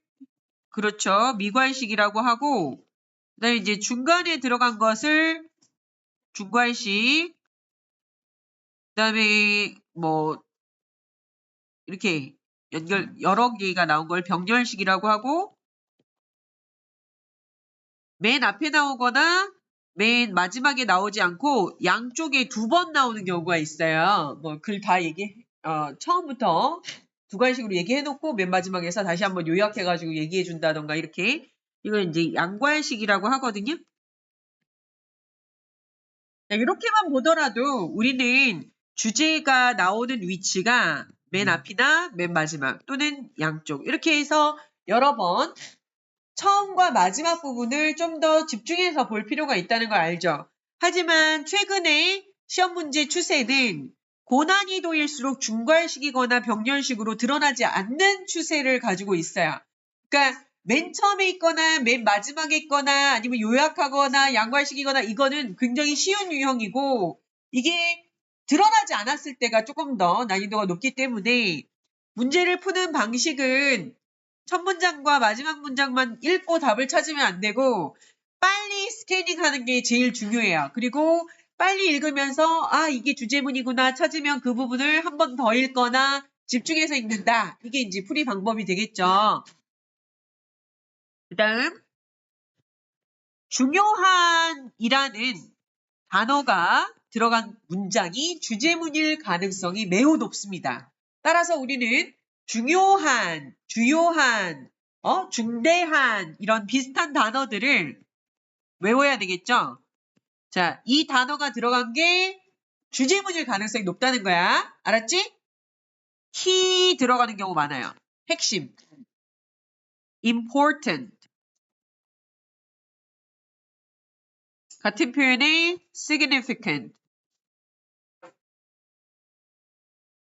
그렇죠. 미괄식이라고 하고 그 다음에 이제 중간에 들어간 것을 중괄식 그 다음에 뭐 이렇게 여러 개가 나온 걸 병렬식이라고 하고 맨 앞에 나오거나 맨 마지막에 나오지 않고 양쪽에 2번 나오는 경우가 있어요. 뭐 글 다 처음부터 두괄식으로 얘기해놓고 맨 마지막에서 다시 한번 요약해가지고 얘기해준다던가 이렇게 이걸 이제 양괄식이라고 하거든요. 자, 이렇게만 보더라도 우리는 주제가 나오는 위치가 맨 앞이나 맨 마지막 또는 양쪽 이렇게 해서 여러 번 처음과 마지막 부분을 좀 더 집중해서 볼 필요가 있다는 걸 알죠. 하지만 최근에 시험 문제 추세는 고난이도일수록 중괄식이거나 병렬식으로 드러나지 않는 추세를 가지고 있어요. 그러니까 맨 처음에 있거나 맨 마지막에 있거나 아니면 요약하거나 양괄식이거나 이거는 굉장히 쉬운 유형이고 이게 드러나지 않았을 때가 조금 더 난이도가 높기 때문에 문제를 푸는 방식은 첫 문장과 마지막 문장만 읽고 답을 찾으면 안 되고 빨리 스캐닝하는 게 제일 중요해요. 그리고 빨리 읽으면서 이게 주제문이구나 찾으면 그 부분을 한 번 더 읽거나 집중해서 읽는다. 이게 이제 풀이 방법이 되겠죠. 그 다음 중요한이라는 단어가 들어간 문장이 주제문일 가능성이 매우 높습니다. 따라서 우리는 중요한, 주요한, 중대한 이런 비슷한 단어들을 외워야 되겠죠? 자, 이 단어가 들어간 게 주제문일 가능성이 높다는 거야. 알았지? key 들어가는 경우 많아요. 핵심. important. 같은 표현이 significant.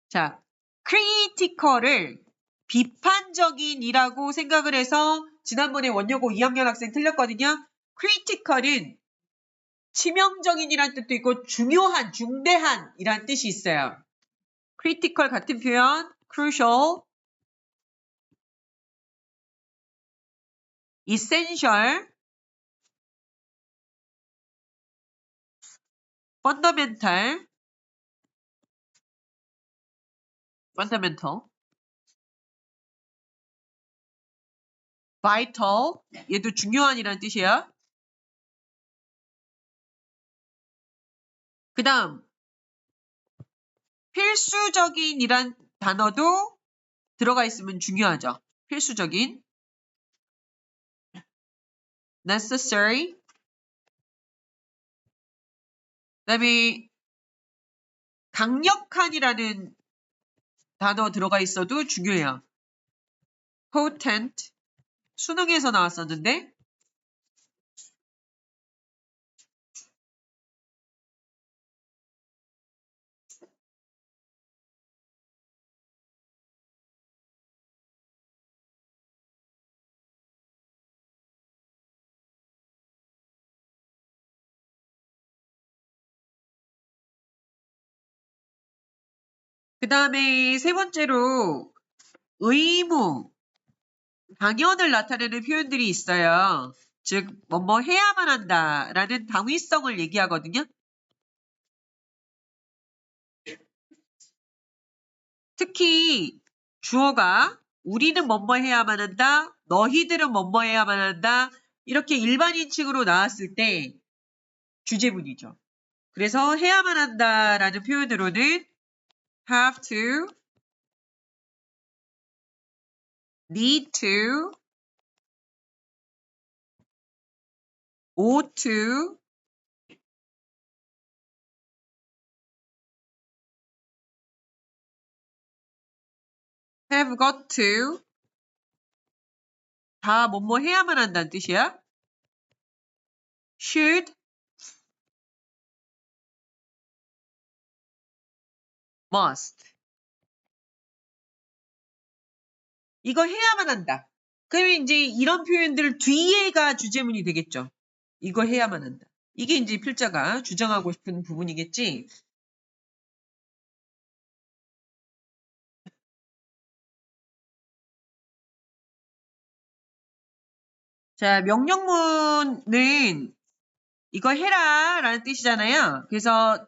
자, critical을 비판적인이라고 생각을 해서 지난번에 원여고 2학년 학생 틀렸거든요. critical은 치명적인이란 뜻도 있고 중요한, 중대한이란 뜻이 있어요. critical 같은 표현 crucial, essential, fundamental, vital, 얘도 중요한이라는 뜻이에요. 그 다음 필수적인이란 단어도 들어가 있으면 중요하죠. 필수적인, necessary, 그 다음에 강력한이라는 단어 들어가 있어도 중요해요. potent, 수능에서 나왔었는데 그 다음에 세 번째로 의무, 당연을 나타내는 표현들이 있어요. 즉, 뭐뭐 해야만 한다라는 당위성을 얘기하거든요. 특히 주어가 우리는 뭐뭐 해야만 한다, 너희들은 뭐뭐 해야만 한다 이렇게 일반인칭으로 나왔을 때 주제문이죠. 그래서 해야만 한다라는 표현으로는 have to, need to, ought to, have got to 다 뭐뭐 해야만 한다는 뜻이야. should, must. 이거 해야만 한다. 그러면 이제 이런 표현들 뒤에가 주제문이 되겠죠. 이거 해야만 한다. 이게 이제 필자가 주장하고 싶은 부분이겠지. 자, 명령문은 이거 해라 라는 뜻이잖아요. 그래서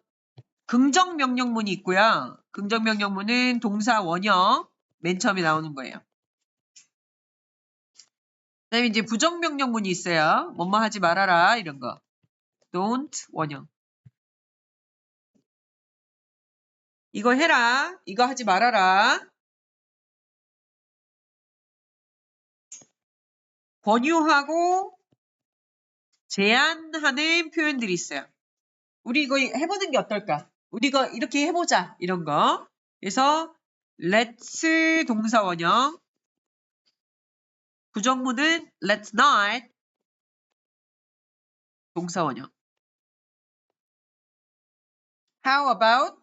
긍정 명령문이 있고요. 긍정 명령문은 동사 원형 맨 처음에 나오는 거예요. 그다음에 이제 부정 명령문이 있어요. 뭐뭐 하지 말아라 이런 거. don't 원형. 이거 해라. 이거 하지 말아라. 권유하고 제안하는 표현들이 있어요. 우리 이거 해보는 게 어떨까? 우리 이거 이렇게 해보자. 이런 거. 그래서 let's 동사 원형. 부정문은 let's not 동사 원형. How about?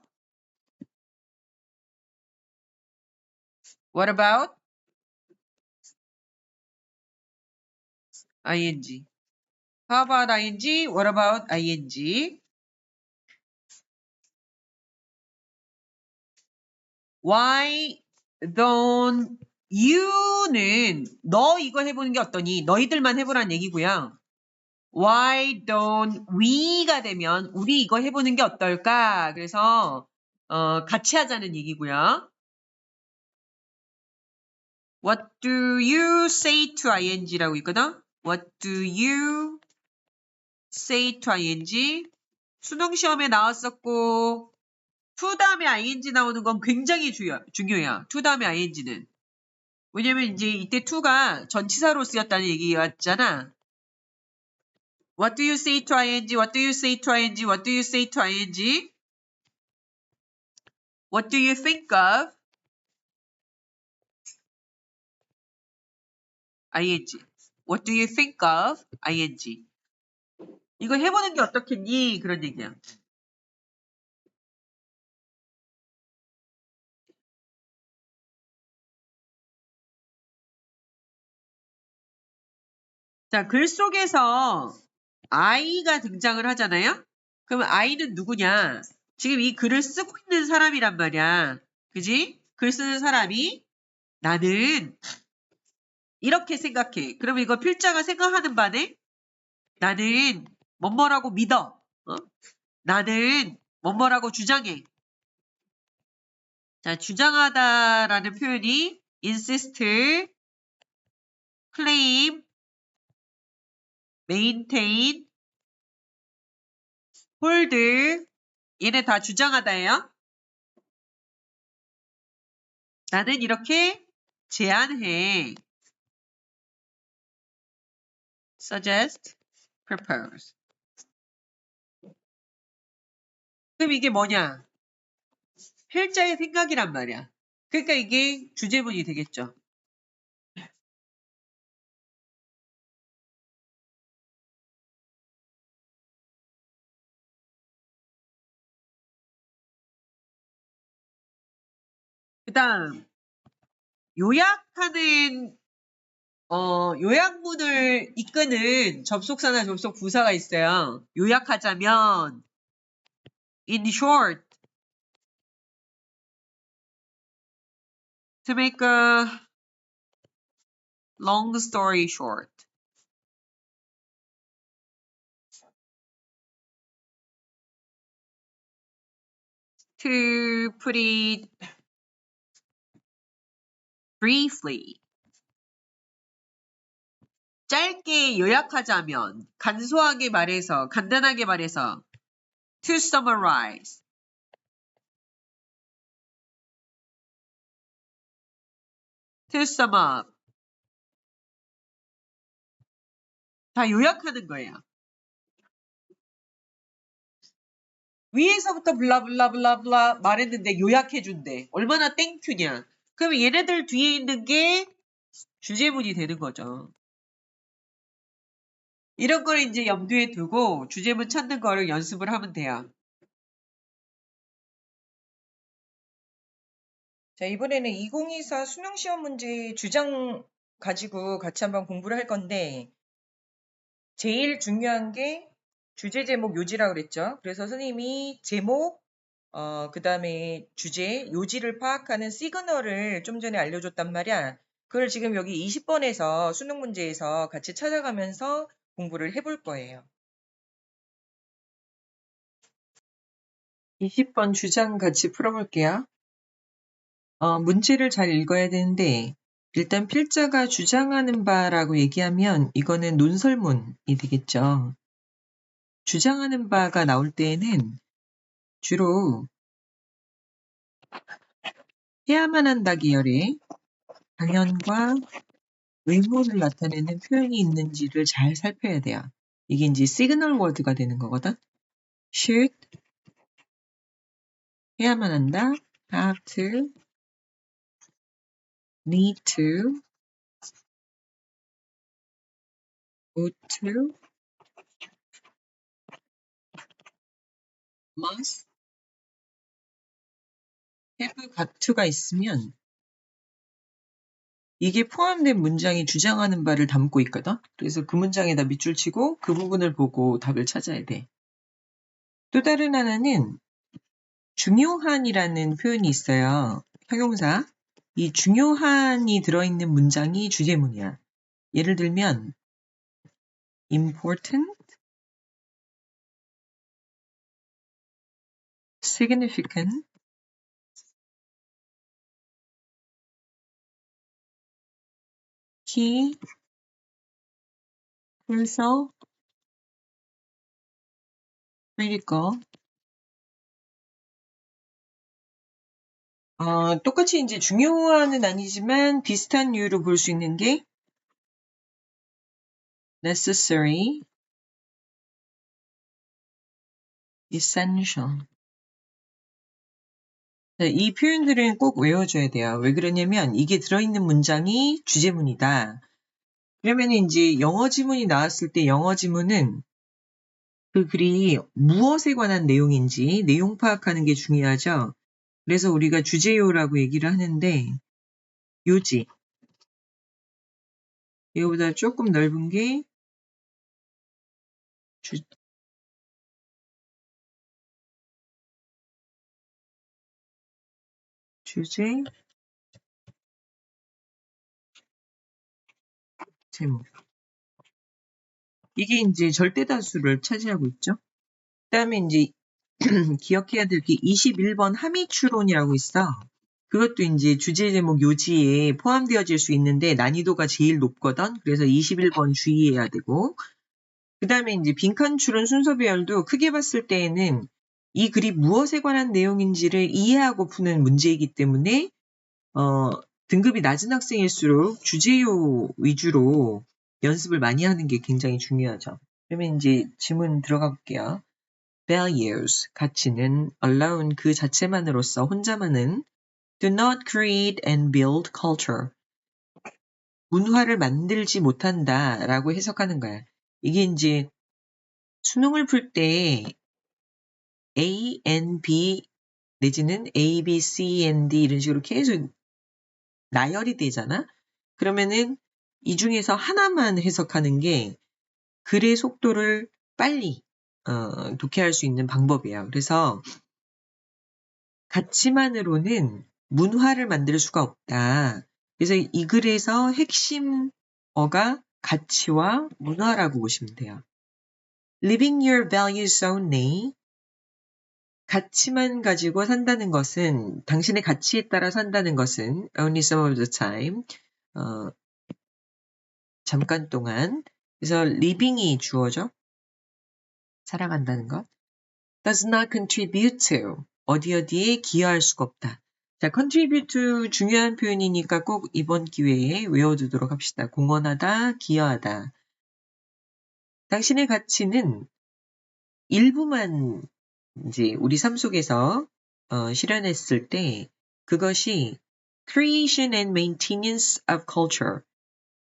What about? ing. How about ing? What about ing? Why don't you는 너 이거 해보는 게 어떠니? 너희들만 해보란 얘기고요. Why don't we가 되면 우리 이거 해보는 게 어떨까? 그래서 같이 하자는 얘기고요. What do you say to ing라고 있거든? What do you say to ing? 수능 시험에 나왔었고 to 다음에 ing 나오는 건 굉장히 중요해요. to 다음에 ing는. 왜냐면 이제 이때 to가 전치사로 쓰였다는 얘기였잖아. What do you say to ing? What do you say to ing? What do you say to ing? What do you think of? ing. What do you think of? ing. 이거 해보는 게 어떻겠니? 그런 얘기야. 자, 글 속에서 I가 등장을 하잖아요? 그럼 I는 누구냐? 지금 이 글을 쓰고 있는 사람이란 말이야. 그지? 글 쓰는 사람이 나는 이렇게 생각해. 그럼 이거 필자가 생각하는 바네? 나는 뭐뭐라고 믿어. 나는 뭐뭐라고 주장해. 자, 주장하다라는 표현이 insist, claim, maintain, hold, 얘네 다 주장하다예요. 나는 이렇게 제안해. suggest, propose. 그럼 이게 뭐냐? 필자의 생각이란 말이야. 그러니까 이게 주제문이 되겠죠. 그 다음, 요약하는, 요약문을 이끄는 접속사나 접속부사가 있어요. 요약하자면, in short, to make a long story short. To put it briefly. 짧게 요약하자면, 간소하게 말해서, 간단하게 말해서, to summarize. to sum up. 다 요약하는 거예요. 위에서부터 블라블라블라블라 말했는데 요약해준대. 얼마나 땡큐냐. 그럼 얘네들 뒤에 있는 게 주제문이 되는 거죠. 이런 걸 이제 염두에 두고 주제문 찾는 거를 연습을 하면 돼요. 자, 이번에는 2024 수능시험 문제 주장 가지고 같이 한번 공부를 할 건데, 제일 중요한 게 주제, 제목, 요지라고 그랬죠. 그래서 선생님이 제목, 그 다음에 주제, 요지를 파악하는 시그널을 좀 전에 알려줬단 말이야. 그걸 지금 여기 20번에서 수능 문제에서 같이 찾아가면서 공부를 해볼 거예요. 20번 주장 같이 풀어볼게요. 문제를 잘 읽어야 되는데, 일단 필자가 주장하는 바라고 얘기하면 이거는 논설문이 되겠죠. 주장하는 바가 나올 때에는 주로 해야만 한다 계열의 당연과 의무를 나타내는 표현이 있는지를 잘 살펴야 돼요. 이게 이제 시그널 워드가 되는 거거든. should, 해야만 한다, have to, need to, ought to, must, have got to가 있으면 이게 포함된 문장이 주장하는 바를 담고 있거든. 그래서 그 문장에다 밑줄 치고 그 부분을 보고 답을 찾아야 돼. 또 다른 하나는 중요한이라는 표현이 있어요. 형용사. 이 중요한이 들어있는 문장이 주제문이야. 예를 들면 important, significant, key, crucial, critical. 똑같이 이제 중요한은 아니지만 비슷한 이유로 볼 수 있는 게 necessary, essential. 이 표현들은 꼭 외워줘야 돼요. 왜 그러냐면 이게 들어있는 문장이 주제문이다. 그러면 이제 영어 지문이 나왔을 때 영어 지문은 그 글이 무엇에 관한 내용인지 내용 파악하는 게 중요하죠. 그래서 우리가 주제요라고 얘기를 하는데 요지. 이거보다 조금 넓은 게 주제, 제목. 이게 이제 절대다수를 차지하고 있죠. 그 다음에 이제 기억해야 될 게 21번 함의추론이라고 있어. 그것도 이제 주제 제목 요지에 포함되어질 수 있는데 난이도가 제일 높거든. 그래서 21번 주의해야 되고. 그 다음에 이제 빈칸 추론 순서 배열도 크게 봤을 때에는 이 글이 무엇에 관한 내용인지를 이해하고 푸는 문제이기 때문에 등급이 낮은 학생일수록 주제요 위주로 연습을 많이 하는 게 굉장히 중요하죠. 그러면 이제 질문 들어가 볼게요. values, 가치는 alone 그 자체만으로서 혼자만은 do not create and build culture. 문화를 만들지 못한다 라고 해석하는 거야. 이게 이제 수능을 풀 때 A, N, B 내지는 A, B, C, N, D 이런 식으로 계속 나열이 되잖아? 그러면은 이 중에서 하나만 해석하는 게 글의 속도를 빨리 독해할 수 있는 방법이에요. 그래서 가치만으로는 문화를 만들 수가 없다. 그래서 이 글에서 핵심어가 가치와 문화라고 보시면 돼요. Living your values only. 가치만 가지고 산다는 것은 당신의 가치에 따라 산다는 것은 only some of the time. 잠깐 동안. 그래서 living이 주어죠. 살아간다는 것. does not contribute to. 어디에 기여할 수가 없다. 자, contribute to 중요한 표현이니까 꼭 이번 기회에 외워두도록 합시다. 공헌하다, 기여하다. 당신의 가치는 일부만 이제 우리 삶 속에서 실현했을 때 그것이 creation and maintenance of culture.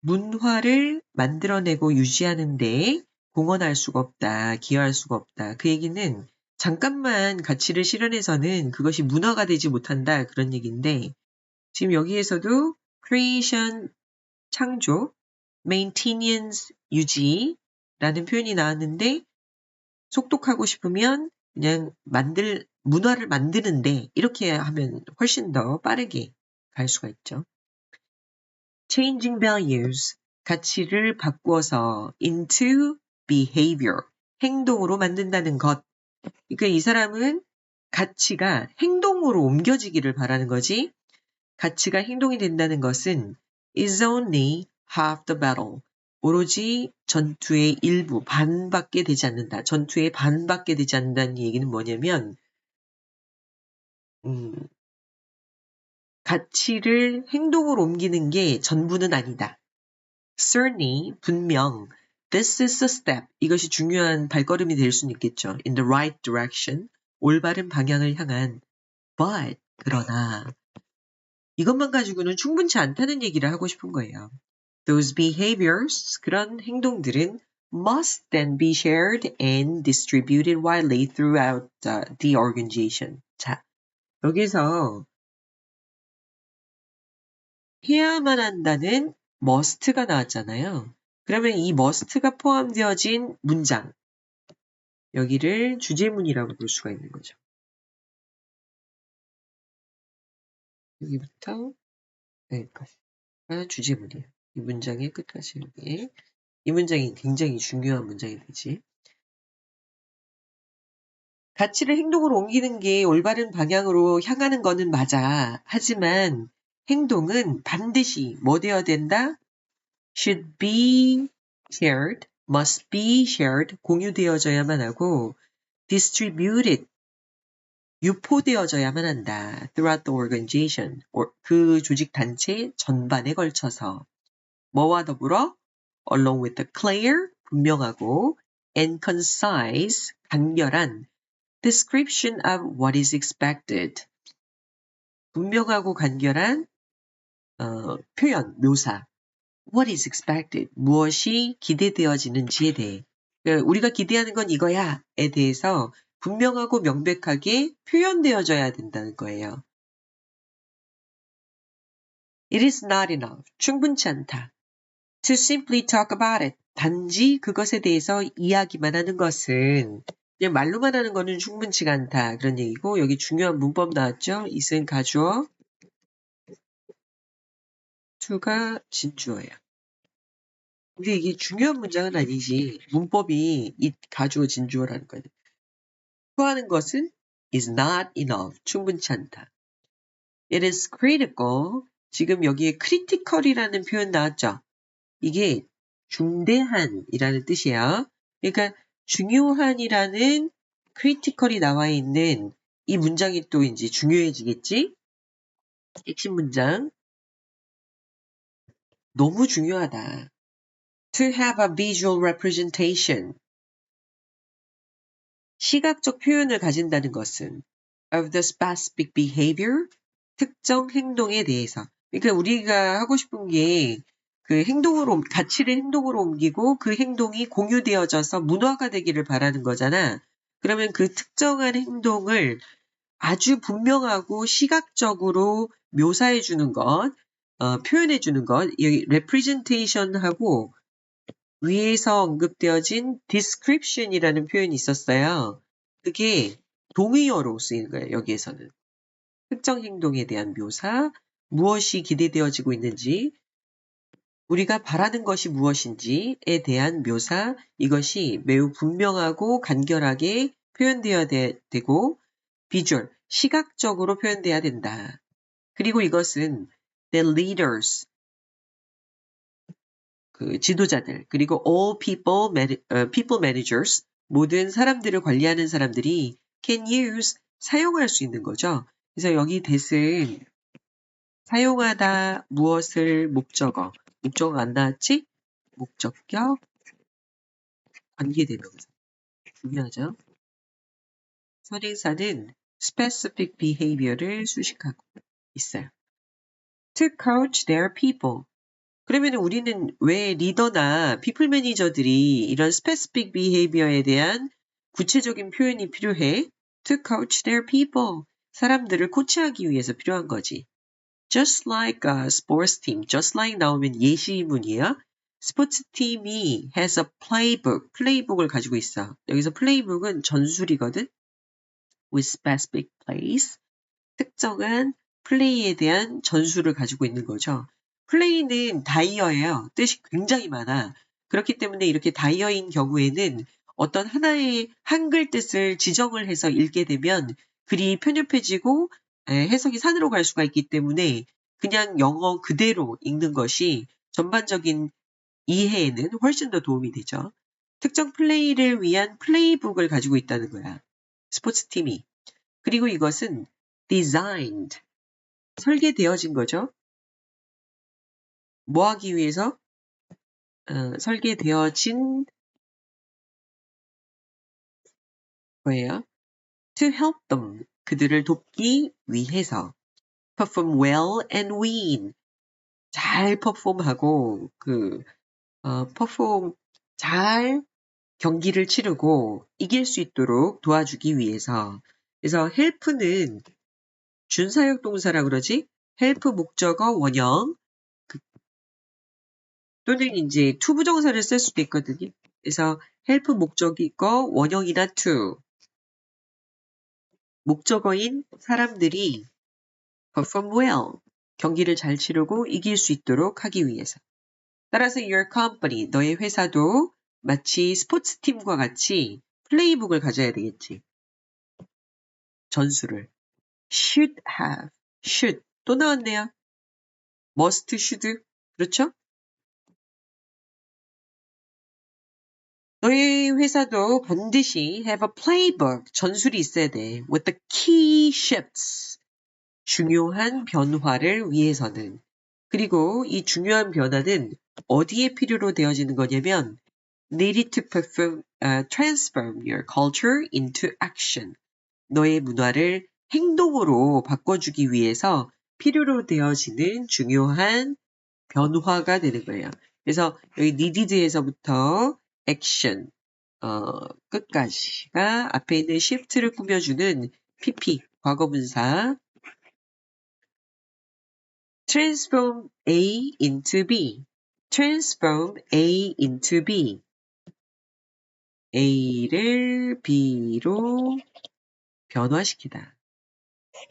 문화를 만들어내고 유지하는 데 공헌할 수가 없다, 기여할 수가 없다. 그 얘기는 잠깐만 가치를 실현해서는 그것이 문화가 되지 못한다 그런 얘기인데 지금 여기에서도 creation, 창조, maintenance, 유지라는 표현이 나왔는데 속독하고 싶으면 그냥 문화를 만드는데 이렇게 하면 훨씬 더 빠르게 갈 수가 있죠. Changing values, 가치를 바꾸어서 into behavior, 행동으로 만든다는 것. 그러니까 이 사람은 가치가 행동으로 옮겨지기를 바라는 거지. 가치가 행동이 된다는 것은 is only half the battle. 오로지 전투의 일부, 반밖에 되지 않는다. 전투의 반밖에 되지 않는다는 얘기는 뭐냐면 가치를 행동으로 옮기는 게 전부는 아니다. Certainly, 분명, this is a step. 이것이 중요한 발걸음이 될 수는 있겠죠. In the right direction. 올바른 방향을 향한. But, 그러나 이것만 가지고는 충분치 않다는 얘기를 하고 싶은 거예요. Those behaviors, 그런 행동들은 must then be shared and distributed widely throughout the organization. 자, 여기서 해야만 한다는 must가 나왔잖아요. 그러면 이 must가 포함되어진 문장, 여기를 주제문이라고 볼 수가 있는 거죠. 여기부터 여기까지가 주제문이에요. 이 문장의 끝까지 여기. 이 문장이 굉장히 중요한 문장이 되지. 가치를 행동으로 옮기는 게 올바른 방향으로 향하는 거는 맞아. 하지만 행동은 반드시 뭐 되어야 된다? should be shared, must be shared, 공유되어져야만 하고 distributed, 유포되어져야만 한다. throughout the organization, 그 조직 단체 전반에 걸쳐서 뭐와 더불어 along with the clear, 분명하고 and concise, 간결한 description of what is expected, 분명하고 간결한 표현, 묘사 what is expected, 무엇이 기대되어지는지에 대해 그러니까 우리가 기대하는 건 이거야에 대해서 분명하고 명백하게 표현되어져야 된다는 거예요. It is not enough, 충분치 않다. To simply talk about it, 단지 그것에 대해서 이야기만 하는 것은 그냥 말로만 하는 거는 충분치가 않다. 그런 얘기고 여기 중요한 문법 나왔죠? it은 가주어, to가 진주어예요. 근데 이게 중요한 문장은 아니지. 문법이 it 가주어 진주어라는 거예요. 구하는 것은 is not enough, 충분치 않다. It is critical, 지금 여기에 critical이라는 표현 나왔죠? 이게 중대한이라는 뜻이에요. 그러니까 중요한이라는 critical이 나와 있는 이 문장이 또 이제 중요해지겠지? 핵심 문장. 너무 중요하다. To have a visual representation. 시각적 표현을 가진다는 것은 of the specific behavior, 특정 행동에 대해서. 그러니까 우리가 하고 싶은 게 그 행동으로, 가치를 행동으로 옮기고 그 행동이 공유되어져서 문화가 되기를 바라는 거잖아. 그러면 그 특정한 행동을 아주 분명하고 시각적으로 묘사해 주는 것, 표현해 주는 것, 여기 representation하고 위에서 언급되어진 description이라는 표현이 있었어요. 그게 동의어로 쓰이는 거예요, 여기에서는. 특정 행동에 대한 묘사, 무엇이 기대되어지고 있는지, 우리가 바라는 것이 무엇인지에 대한 묘사, 이것이 매우 분명하고 간결하게 표현되어야 되고, 비주얼, 시각적으로 표현돼야 된다. 그리고 이것은 the leaders, 그 지도자들, 그리고 all people managers, 모든 사람들을 관리하는 사람들이 can use, 사용할 수 있는 거죠. 그래서 여기 that은 사용하다, 무엇을, 목적어. 목적어가 안 나왔지? 목적격, 관계대명사. 중요하죠. 선행사는 specific behavior를 수식하고 있어요. To coach their people. 그러면 우리는 왜 리더나 피플 매니저들이 이런 specific behavior에 대한 구체적인 표현이 필요해? To coach their people. 사람들을 코치하기 위해서 필요한 거지. Just like a sports team. Just like 나오면 예시문이에요. 스포츠팀이 has a playbook. 플레이북을 가지고 있어. 여기서 플레이북은 전술이거든. With specific plays. 특정한 플레이에 대한 전술을 가지고 있는 거죠. 플레이는 다이어예요. 뜻이 굉장히 많아. 그렇기 때문에 이렇게 다이어인 경우에는 어떤 하나의 한글 뜻을 지정을 해서 읽게 되면 글이 편협해지고 해석이 산으로 갈 수가 있기 때문에 그냥 영어 그대로 읽는 것이 전반적인 이해에는 훨씬 더 도움이 되죠. 특정 플레이를 위한 플레이북을 가지고 있다는 거야. 스포츠팀이. 그리고 이것은 designed, 설계되어진 거죠. 뭐 하기 위해서? 설계되어진 거예요. To help them, 그들을 돕기 위해서. Perform well and win, 잘 퍼폼하고 perform 잘 경기를 치르고 이길 수 있도록 도와주기 위해서. 그래서 help는 준사역 동사라 그러지? help 목적어 원형, 또는 이제 to 부정사를 쓸 수도 있거든요. 그래서 help 목적이고 원형이나 to. 목적어인 사람들이 perform well. 경기를 잘 치르고 이길 수 있도록 하기 위해서. 따라서 your company, 너의 회사도 마치 스포츠팀과 같이 플레이북을 가져야 되겠지. 전술을. should have, should. 또 나왔네요. must, should. 그렇죠? 너희 회사도 반드시 have a playbook, 전술이 있어야 돼. with the key shifts, 중요한 변화를 위해서는. 그리고 이 중요한 변화는 어디에 필요로 되어지는 거냐면 needed to transform your culture into action. 너의 문화를 행동으로 바꿔주기 위해서 필요로 되어지는 중요한 변화가 되는 거예요. 그래서 여기 needed에서부터 action 끝까지가 앞에 있는 shift를 꾸며주는 PP 과거분사. transform A into B. transform A into B. A를 B로 변화시키다.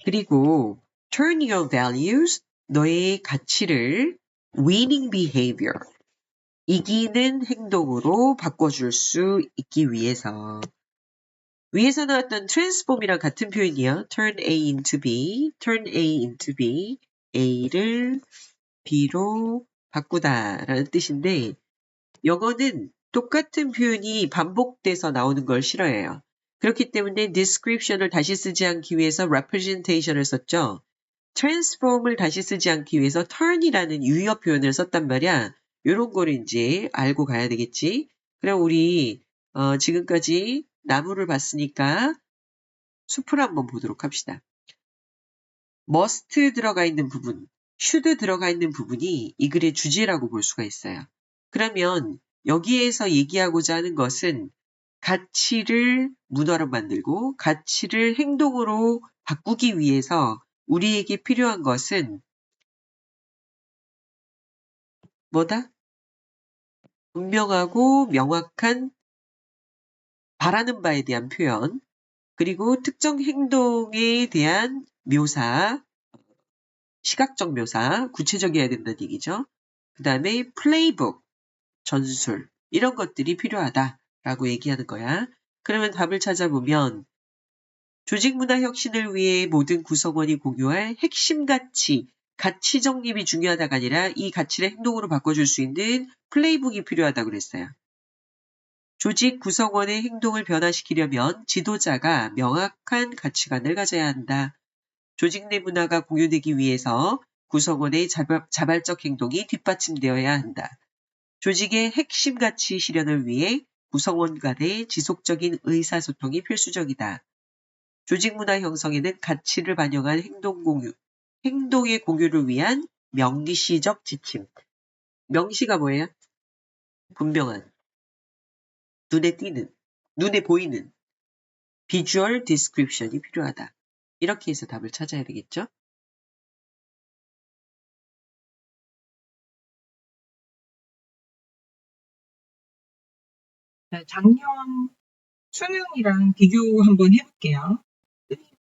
그리고 turn your values, 너의 가치를 winning behavior, 이기는 행동으로 바꿔줄 수 있기 위해서. 위에서 나왔던 transform이랑 같은 표현이요. turn A into B, turn A into B, A를 B로 바꾸다라는 뜻인데 영어는 똑같은 표현이 반복돼서 나오는 걸 싫어해요. 그렇기 때문에 description을 다시 쓰지 않기 위해서 representation을 썼죠. transform을 다시 쓰지 않기 위해서 turn이라는 유의어 표현을 썼단 말이야. 이런 거를 이제 알고 가야 되겠지. 그럼 우리 지금까지 나무를 봤으니까 숲을 한번 보도록 합시다. must 들어가 있는 부분, should 들어가 있는 부분이 이 글의 주제라고 볼 수가 있어요. 그러면 여기에서 얘기하고자 하는 것은 가치를 문화로 만들고 가치를 행동으로 바꾸기 위해서 우리에게 필요한 것은 뭐다? 분명하고 명확한 바라는 바에 대한 표현, 그리고 특정 행동에 대한 묘사, 시각적 묘사, 구체적이어야 된다는 얘기죠. 그 다음에 플레이북, 전술, 이런 것들이 필요하다라고 얘기하는 거야. 그러면 답을 찾아보면 조직 문화 혁신을 위해 모든 구성원이 공유할 핵심 가치, 가치 정립이 중요하다가 아니라 이 가치를 행동으로 바꿔줄 수 있는 플레이북이 필요하다고 그랬어요. 조직 구성원의 행동을 변화시키려면 지도자가 명확한 가치관을 가져야 한다. 조직 내 문화가 공유되기 위해서 구성원의 자발적 행동이 뒷받침되어야 한다. 조직의 핵심 가치 실현을 위해 구성원 간의 지속적인 의사소통이 필수적이다. 조직 문화 형성에는 가치를 반영한 행동의 공유를 위한 명시적 지침. 명시가 뭐예요? 분명한, 눈에 띄는, 눈에 보이는 비주얼 디스크립션이 필요하다. 이렇게 해서 답을 찾아야 되겠죠? 작년 수능이랑 비교 한번 해볼게요.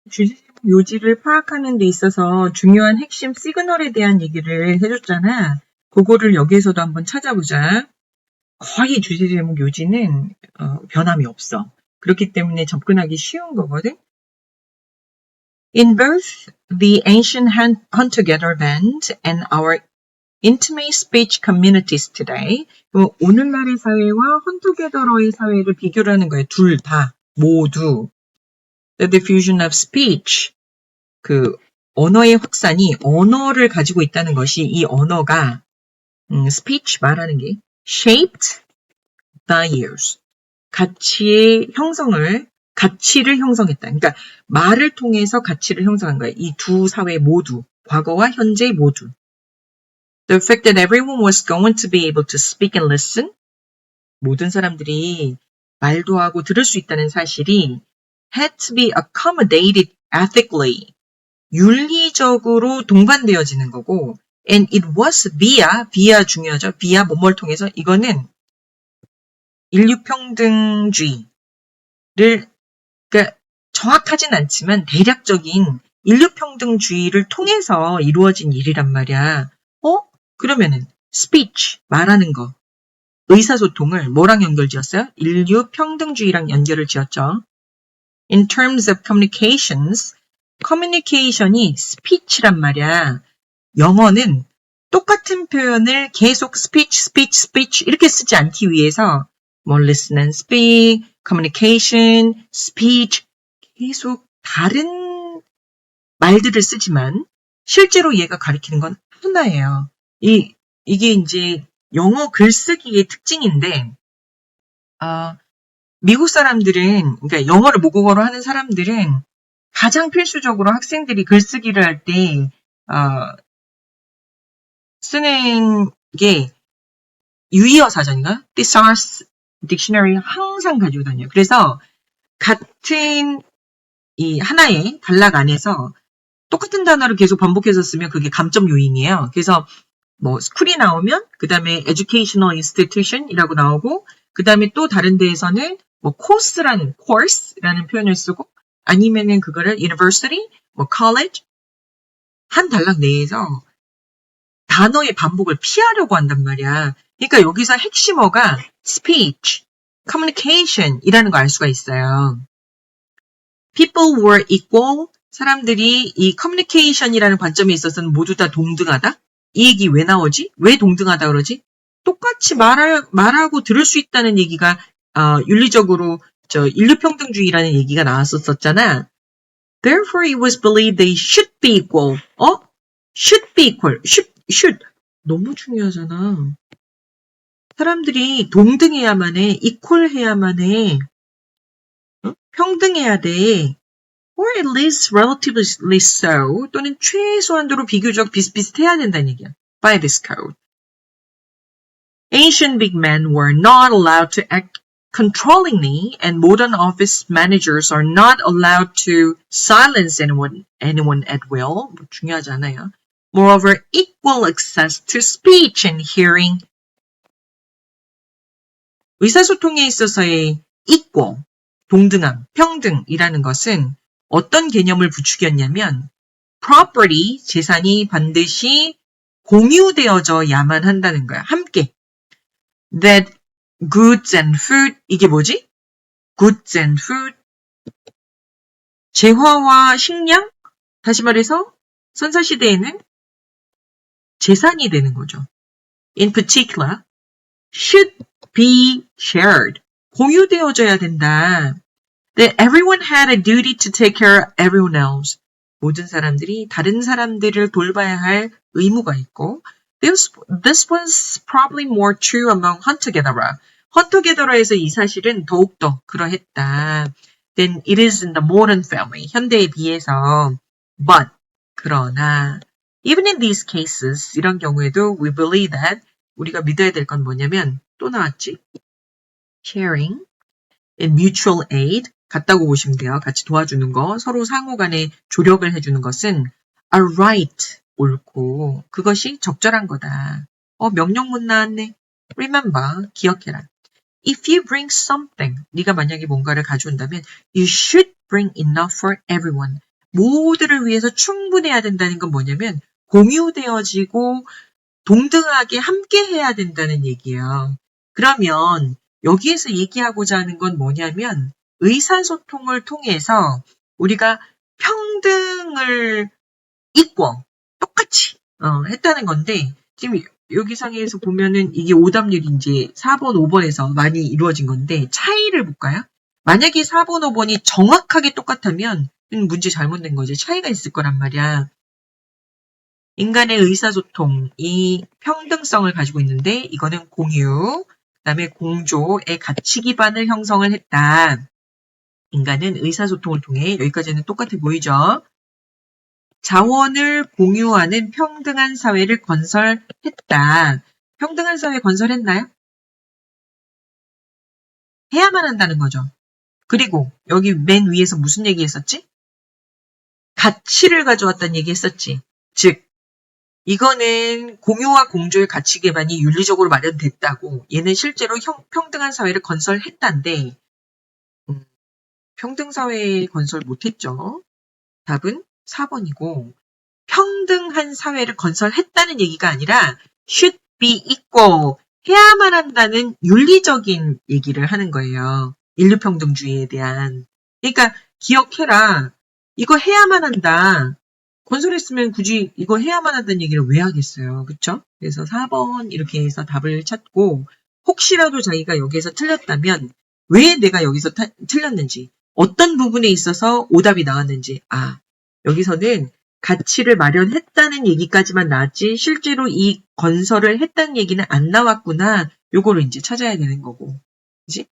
주제제목 요지를 파악하는 데 있어서 중요한 핵심 시그널에 대한 얘기를 해줬잖아. 그거를 여기에서도 한번 찾아보자. 거의 주제제목 요지는 변함이 없어. 그렇기 때문에 접근하기 쉬운 거거든. In both the ancient hunter-gatherer band and our intimate speech communities today, 오늘날의 사회와 헌터게더러의 사회를 비교를 하는 거예요. 둘 다, 모두. The diffusion of speech, 그 언어의 확산이 언어를 가지고 있다는 것이 이 언어가 speech 말하는 게 shaped by years, 가치를 형성했다. 그러니까 말을 통해서 가치를 형성한 거예요. 이 두 사회 모두, 과거와 현재 모두. The fact that everyone was going to be able to speak and listen, 모든 사람들이 말도 하고 들을 수 있다는 사실이 had to be accommodated ethically, 윤리적으로 동반되어지는 거고 And it was via 중요하죠. via 뭐뭘 통해서 이거는 인류평등주의를 그러니까 정확하진 않지만 대략적인 인류평등주의를 통해서 이루어진 일이란 말이야. 그러면은 speech 말하는 거 의사소통을 뭐랑 연결지었어요? 인류평등주의랑 연결을 지었죠. In terms of communications, communication이 speech란 말이야. 영어는 똑같은 표현을 계속 speech 이렇게 쓰지 않기 위해서 뭐 listen and speak, communication, speech 계속 다른 말들을 쓰지만 실제로 얘가 가리키는 건 하나예요. 이게 이제 영어 글쓰기의 특징인데 미국 사람들은 그러니까 영어를 모국어로 하는 사람들은 가장 필수적으로 학생들이 글쓰기를 할 때 쓰는 게 유의어 사전인가? Thesaurus Dictionary 항상 가지고 다녀요. 그래서 같은 이 하나의 단락 안에서 똑같은 단어를 계속 반복해서 쓰면 그게 감점 요인이에요. 그래서 뭐 스쿨이 나오면 그 다음에 educational institution이라고 나오고 그 다음에 또 다른 데에서는 뭐 course라는 표현을 쓰고 아니면은 그거를 university, 뭐 college 한 단락 내에서 단어의 반복을 피하려고 한단 말이야. 그러니까 여기서 핵심어가 speech, communication이라는 거 알 수가 있어요. People were equal. 사람들이 이 communication이라는 관점에 있어서는 모두 다 동등하다? 이 얘기 왜 나오지? 왜 동등하다 그러지? 똑같이 말하고 들을 수 있다는 얘기가 윤리적으로 인류평등주의라는 얘기가 나왔었잖아. Therefore, it was believed they should be equal. should be equal. should. 너무 중요하잖아. 사람들이 동등해야만 해. equal 해야만 해. 평등해야 돼. Or at least relatively so. 또는 최소한도로 비교적 비슷비슷해야 된다는 얘기야. By this code. Ancient big men were not allowed to act controllingly, and modern office managers are not allowed to silence anyone at will. 중요하지 않아요. Moreover, equal access to speech and hearing. 의사소통에 있어서의 equal, 동등함, 평등이라는 것은 어떤 개념을 부추겼냐면 property, 재산이 반드시 공유되어져야만 한다는 거야. 함께. That goods and food, 이게 뭐지? goods and food. 재화와 식량? 다시 말해서 선사시대에는 재산이 되는 거죠. In particular, should be shared. 공유되어져야 된다. That everyone had a duty to take care of everyone else. 모든 사람들이 다른 사람들을 돌봐야 할 의무가 있고 This was probably more true among hunter-gatherer. 헌터-게더러에서 이 사실은 더욱더 그러했다. Than it is in the modern family. 현대에 비해서. But, 그러나 even in these cases, 이런 경우에도 we believe that 우리가 믿어야 될 건 뭐냐면 또 나왔지? Sharing and mutual aid. 같다고 보시면 돼요. 같이 도와주는 거, 서로 상호간에 조력을 해주는 것은 a right, 옳고 그것이 적절한 거다. 명령문 나왔네. Remember, 기억해라. If you bring something, 네가 만약에 뭔가를 가져온다면 you should bring enough for everyone. 모두를 위해서 충분해야 된다는 건 뭐냐면 공유되어지고 동등하게 함께 해야 된다는 얘기예요. 그러면 여기에서 얘기하고자 하는 건 뭐냐면 의사소통을 통해서 우리가 평등을 equal, 똑같이 했다는 건데 지금 여기 상에서 보면은 이게 오답률이 이제 4번, 5번에서 많이 이루어진 건데 차이를 볼까요? 만약에 4번, 5번이 정확하게 똑같다면 문제 잘못된 거지. 차이가 있을 거란 말이야. 인간의 의사소통이 평등성을 가지고 있는데 이거는 공유, 그 다음에 공조의 가치 기반을 형성을 했다. 인간은 의사소통을 통해 여기까지는 똑같아 보이죠? 자원을 공유하는 평등한 사회를 건설했다. 평등한 사회 건설했나요? 해야만 한다는 거죠. 그리고 여기 맨 위에서 무슨 얘기 했었지? 가치를 가져왔다는 얘기 했었지. 즉 이거는 공유와 공조의 가치 기반이 윤리적으로 마련됐다고, 얘는 실제로 평등한 사회를 건설했단데, 평등사회 건설 못했죠. 답은 4번이고, 평등한 사회를 건설했다는 얘기가 아니라 should be equal, 해야만 한다는 윤리적인 얘기를 하는 거예요. 인류평등주의에 대한. 그러니까 기억해라. 이거 해야만 한다. 건설했으면 굳이 이거 해야만 한다는 얘기를 왜 하겠어요. 그쵸? 그래서 4번 이렇게 해서 답을 찾고, 혹시라도 자기가 여기서 틀렸다면 왜 내가 여기서 틀렸는지, 어떤 부분에 있어서 오답이 나왔는지, 여기서는 가치를 마련했다는 얘기까지만 나왔지 실제로 이 건설을 했다는 얘기는 안 나왔구나. 요거를 이제 찾아야 되는 거고. 그치?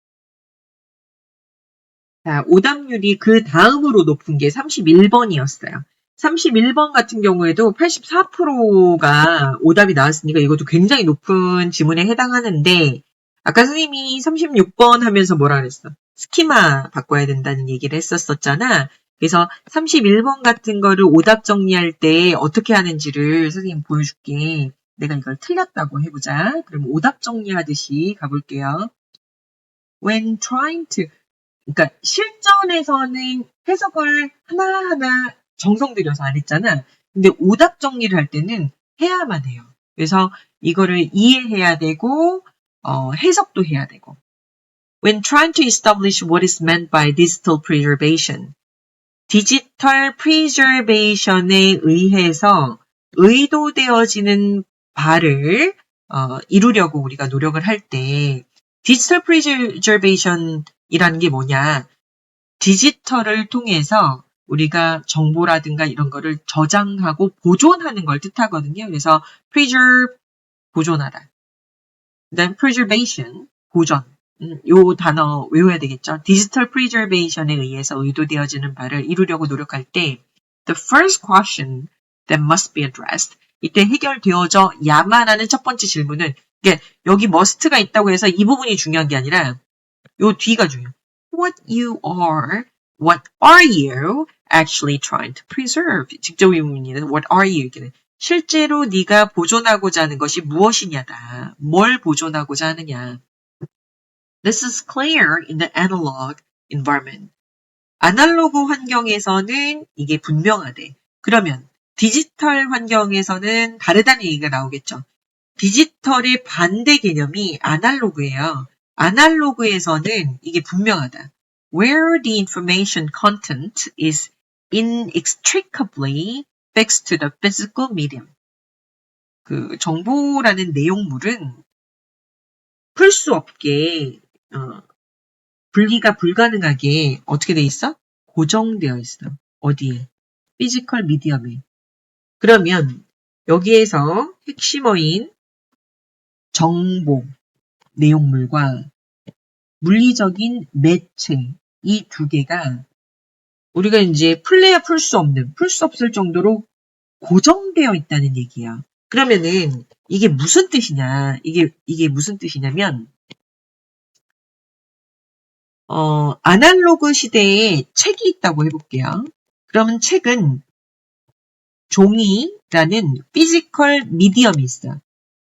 자, 오답률이 그 다음으로 높은 게 31번이었어요. 31번 같은 경우에도 84%가 오답이 나왔으니까 이것도 굉장히 높은 지문에 해당하는데, 아까 선생님이 36번 하면서 뭐라 그랬어? 스키마 바꿔야 된다는 얘기를 했었잖아. 그래서 31번 같은 거를 오답 정리할 때 어떻게 하는지를 선생님 보여줄게. 내가 이걸 틀렸다고 해보자. 그럼 오답 정리하듯이 가볼게요. When trying to, 그러니까 실전에서는 해석을 하나하나 정성 들여서 안 했잖아. 근데 오답 정리를 할 때는 해야만 해요. 그래서 이거를 이해해야 되고 해석도 해야 되고. When trying to establish what is meant by digital preservation, 디지털 프리저베이션에 의해서 의도되어지는 바를 이루려고 우리가 노력을 할 때, 디지털 프리저베이션이라는 게 뭐냐? 디지털을 통해서 우리가 정보라든가 이런 거를 저장하고 보존하는 걸 뜻하거든요. 그래서 preserve, 보존하다. 그다음 preservation, 보존. 요 단어 외워야 되겠죠. 디지털 프리저베이션에 의해서 의도되어지는 바를 이루려고 노력할 때 the first question that must be addressed, 이때 해결되어져야만 하는 첫 번째 질문은, 이게 여기 must가 있다고 해서 이 부분이 중요한 게 아니라 요 뒤가 중요해요. What are you actually trying to preserve? 직접 의문이는 what are you? 실제로 네가 보존하고자 하는 것이 무엇이냐다. 뭘 보존하고자 하느냐. This is clear in the analog environment. 아날로그 환경에서는 이게 분명하대. 그러면 디지털 환경에서는 다르다는 얘기가 나오겠죠. 디지털의 반대 개념이 아날로그예요. 아날로그에서는 이게 분명하다. Where the information content is inextricably fixed to the physical medium. 그 정보라는 내용물은 풀 수 없게 분리가 불가능하게 어떻게 돼 있어? 고정되어 있어. 어디에? 피지컬 미디엄에. 그러면 여기에서 핵심어인 정보, 내용물과 물리적인 매체, 이 두 개가 우리가 이제 풀래야 풀 수 없을 정도로 고정되어 있다는 얘기야. 그러면은 이게 무슨 뜻이냐? 이게 무슨 뜻이냐면 아날로그 시대에 책이 있다고 해볼게요. 그러면 책은 종이라는 피지컬 미디엄이 있어.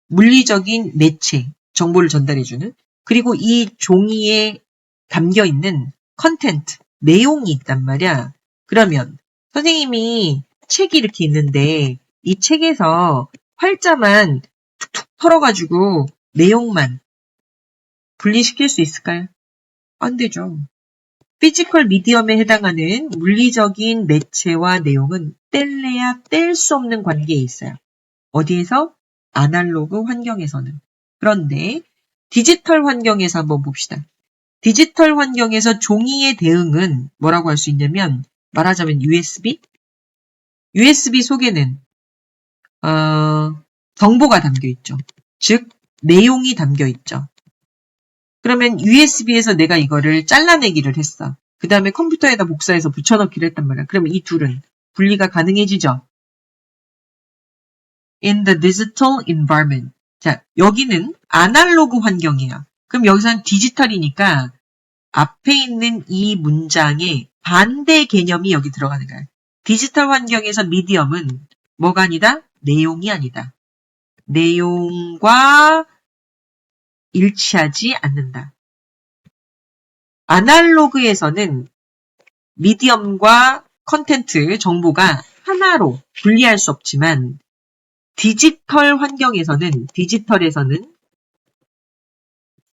물리적인 매체, 정보를 전달해주는. 그리고 이 종이에 담겨있는 컨텐트, 내용이 있단 말이야. 그러면 선생님이 책이 이렇게 있는데 이 책에서 활자만 툭툭 털어가지고 내용만 분리시킬 수 있을까요? 안 되죠. 피지컬 미디엄에 해당하는 물리적인 매체와 내용은 뗄래야 뗄 수 없는 관계에 있어요. 어디에서? 아날로그 환경에서는. 그런데 디지털 환경에서 한번 봅시다. 디지털 환경에서 종이의 대응은 뭐라고 할 수 있냐면, 말하자면 USB? USB 속에는 정보가 담겨있죠. 즉 내용이 담겨있죠. 그러면 USB에서 내가 이거를 잘라내기를 했어. 그 다음에 컴퓨터에다 복사해서 붙여넣기를 했단 말이야. 그러면 이 둘은 분리가 가능해지죠. In the digital environment. 자, 여기는 아날로그 환경이에요. 그럼 여기서는 디지털이니까 앞에 있는 이 문장의 반대 개념이 여기 들어가는 거야. 디지털 환경에서 미디엄은 뭐가 아니다? 내용이 아니다. 내용과 일치하지 않는다. 아날로그에서는 미디엄과 컨텐트, 정보가 하나로 분리할 수 없지만 디지털에서는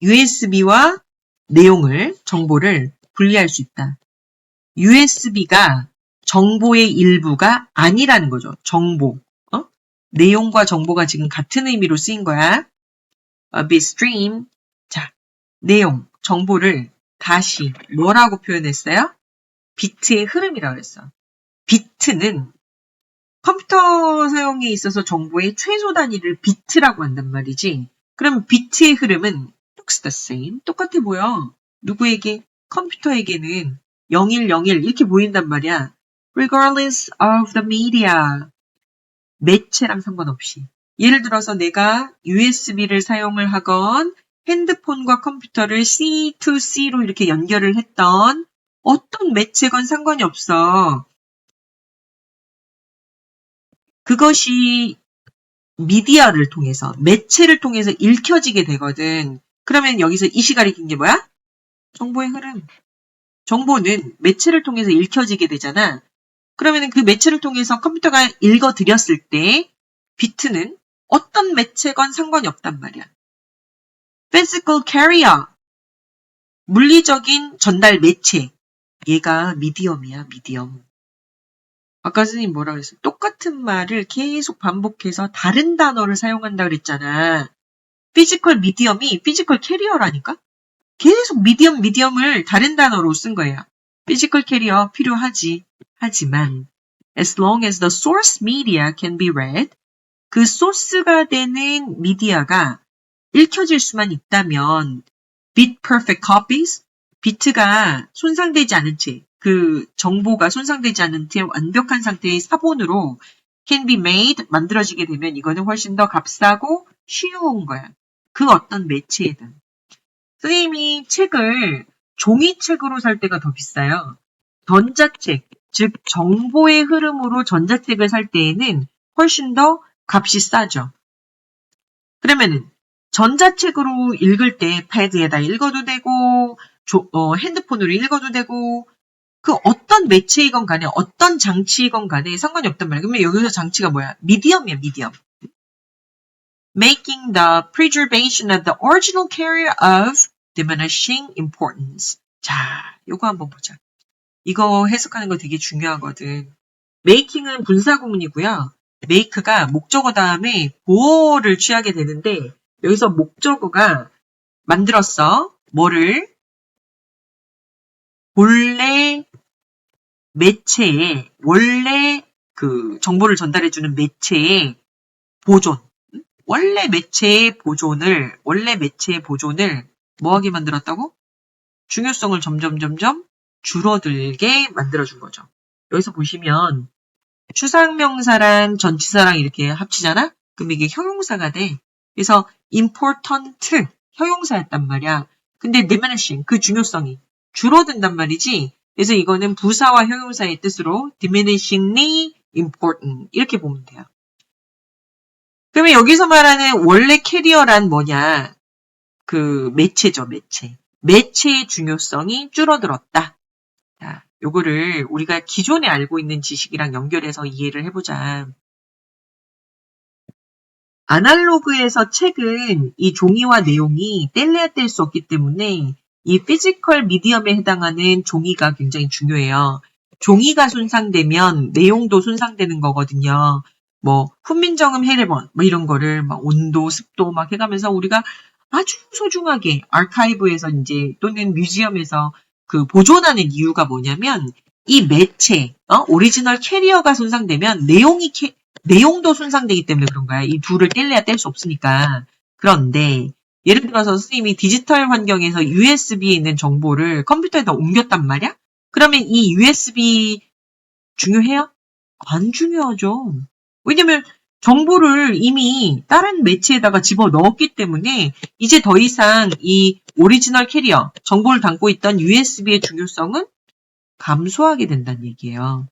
USB와 내용을, 정보를 분리할 수 있다. USB가 정보의 일부가 아니라는 거죠. 정보. 내용과 정보가 지금 같은 의미로 쓰인 거야. A bitstream. 자, 내용, 정보를 다시 뭐라고 표현했어요? 비트의 흐름이라고 했어. 비트는 컴퓨터 사용에 있어서 정보의 최소 단위를 비트라고 한단 말이지. 그럼 비트의 흐름은 looks the same. 똑같아 보여. 누구에게? 컴퓨터에게는 0101 이렇게 보인단 말이야. Regardless of the media. 매체랑 상관없이. 예를 들어서 내가 USB를 사용을 하건 핸드폰과 컴퓨터를 C2C로 이렇게 연결을 했던 어떤 매체건 상관이 없어. 그것이 미디어를 통해서, 매체를 통해서 읽혀지게 되거든. 그러면 여기서 이 가리킨 게 뭐야? 정보의 흐름. 정보는 매체를 통해서 읽혀지게 되잖아. 그러면 그 매체를 통해서 컴퓨터가 읽어드렸을 때 비트는 어떤 매체건 상관이 없단 말이야. Physical carrier. 물리적인 전달 매체. 얘가 미디엄이야, 미디엄. 아까 선생님 뭐라 그랬어요? 똑같은 말을 계속 반복해서 다른 단어를 사용한다 그랬잖아. 피지컬 미디엄이 피지컬 캐리어라니까? 계속 미디엄을 다른 단어로 쓴 거예요. 피지컬 캐리어 필요하지. 하지만 as long as the source media can be read, 그 소스가 되는 미디어가 읽혀질 수만 있다면 bit perfect copies, 비트가 손상되지 않은 채, 그 정보가 손상되지 않은 채 완벽한 상태의 사본으로 can be made, 만들어지게 되면 이거는 훨씬 더 값싸고 쉬운 거야. 그 어떤 매체에든. 선생님이 책을 종이책으로 살 때가 더 비싸요. 전자책, 즉 정보의 흐름으로 전자책을 살 때에는 훨씬 더 값이 싸죠. 그러면은 전자책으로 읽을 때 패드에다 읽어도 되고 핸드폰으로 읽어도 되고 그 어떤 매체이건 간에 어떤 장치이건 간에 상관이 없단 말이에요. 그러면 여기서 장치가 뭐야? 미디엄이야, 미디엄. Making the preservation of the original carrier of diminishing importance. 자, 요거 한번 보자. 이거 해석하는 거 되게 중요하거든. making은 분사구문이고요. make가 목적어 다음에 보어를 취하게 되는데 여기서 목적어가 만들었어. 뭐를? 본래 매체에, 원래 그 정보를 전달해주는 매체의 보존. 원래 매체의 보존을 뭐하게 만들었다고? 중요성을 점점 줄어들게 만들어준 거죠. 여기서 보시면 추상명사랑 전치사랑 이렇게 합치잖아? 그럼 이게 형용사가 돼. 그래서 important, 형용사였단 말이야. 근데 diminishing, 그 중요성이 줄어든단 말이지. 그래서 이거는 부사와 형용사의 뜻으로 diminishingly important 이렇게 보면 돼요. 그러면 여기서 말하는 원래 캐리어란 뭐냐? 그 매체죠, 매체. 매체의 중요성이 줄어들었다. 자, 요거를 우리가 기존에 알고 있는 지식이랑 연결해서 이해를 해보자. 아날로그에서 책은 이 종이와 내용이 뗄래야 뗄 수 없기 때문에 이 피지컬 미디엄에 해당하는 종이가 굉장히 중요해요. 종이가 손상되면 내용도 손상되는 거거든요. 뭐 훈민정음 해례본 뭐 이런 거를 막 온도, 습도 막 해가면서 우리가 아주 소중하게 아카이브에서 이제 또는 뮤지엄에서 그 보존하는 이유가 뭐냐면 이 매체, 오리지널 캐리어가 손상되면 내용도 손상되기 때문에 그런 거야. 이 둘을 뗄래야 뗄 수 없으니까. 그런데 예를 들어서 선생님이 디지털 환경에서 USB에 있는 정보를 컴퓨터에다 옮겼단 말이야? 그러면 이 USB 중요해요? 안 중요하죠. 왜냐면 정보를 이미 다른 매체에다가 집어넣었기 때문에 이제 더 이상 이 오리지널 캐리어, 정보를 담고 있던 USB의 중요성은 감소하게 된다는 얘기예요.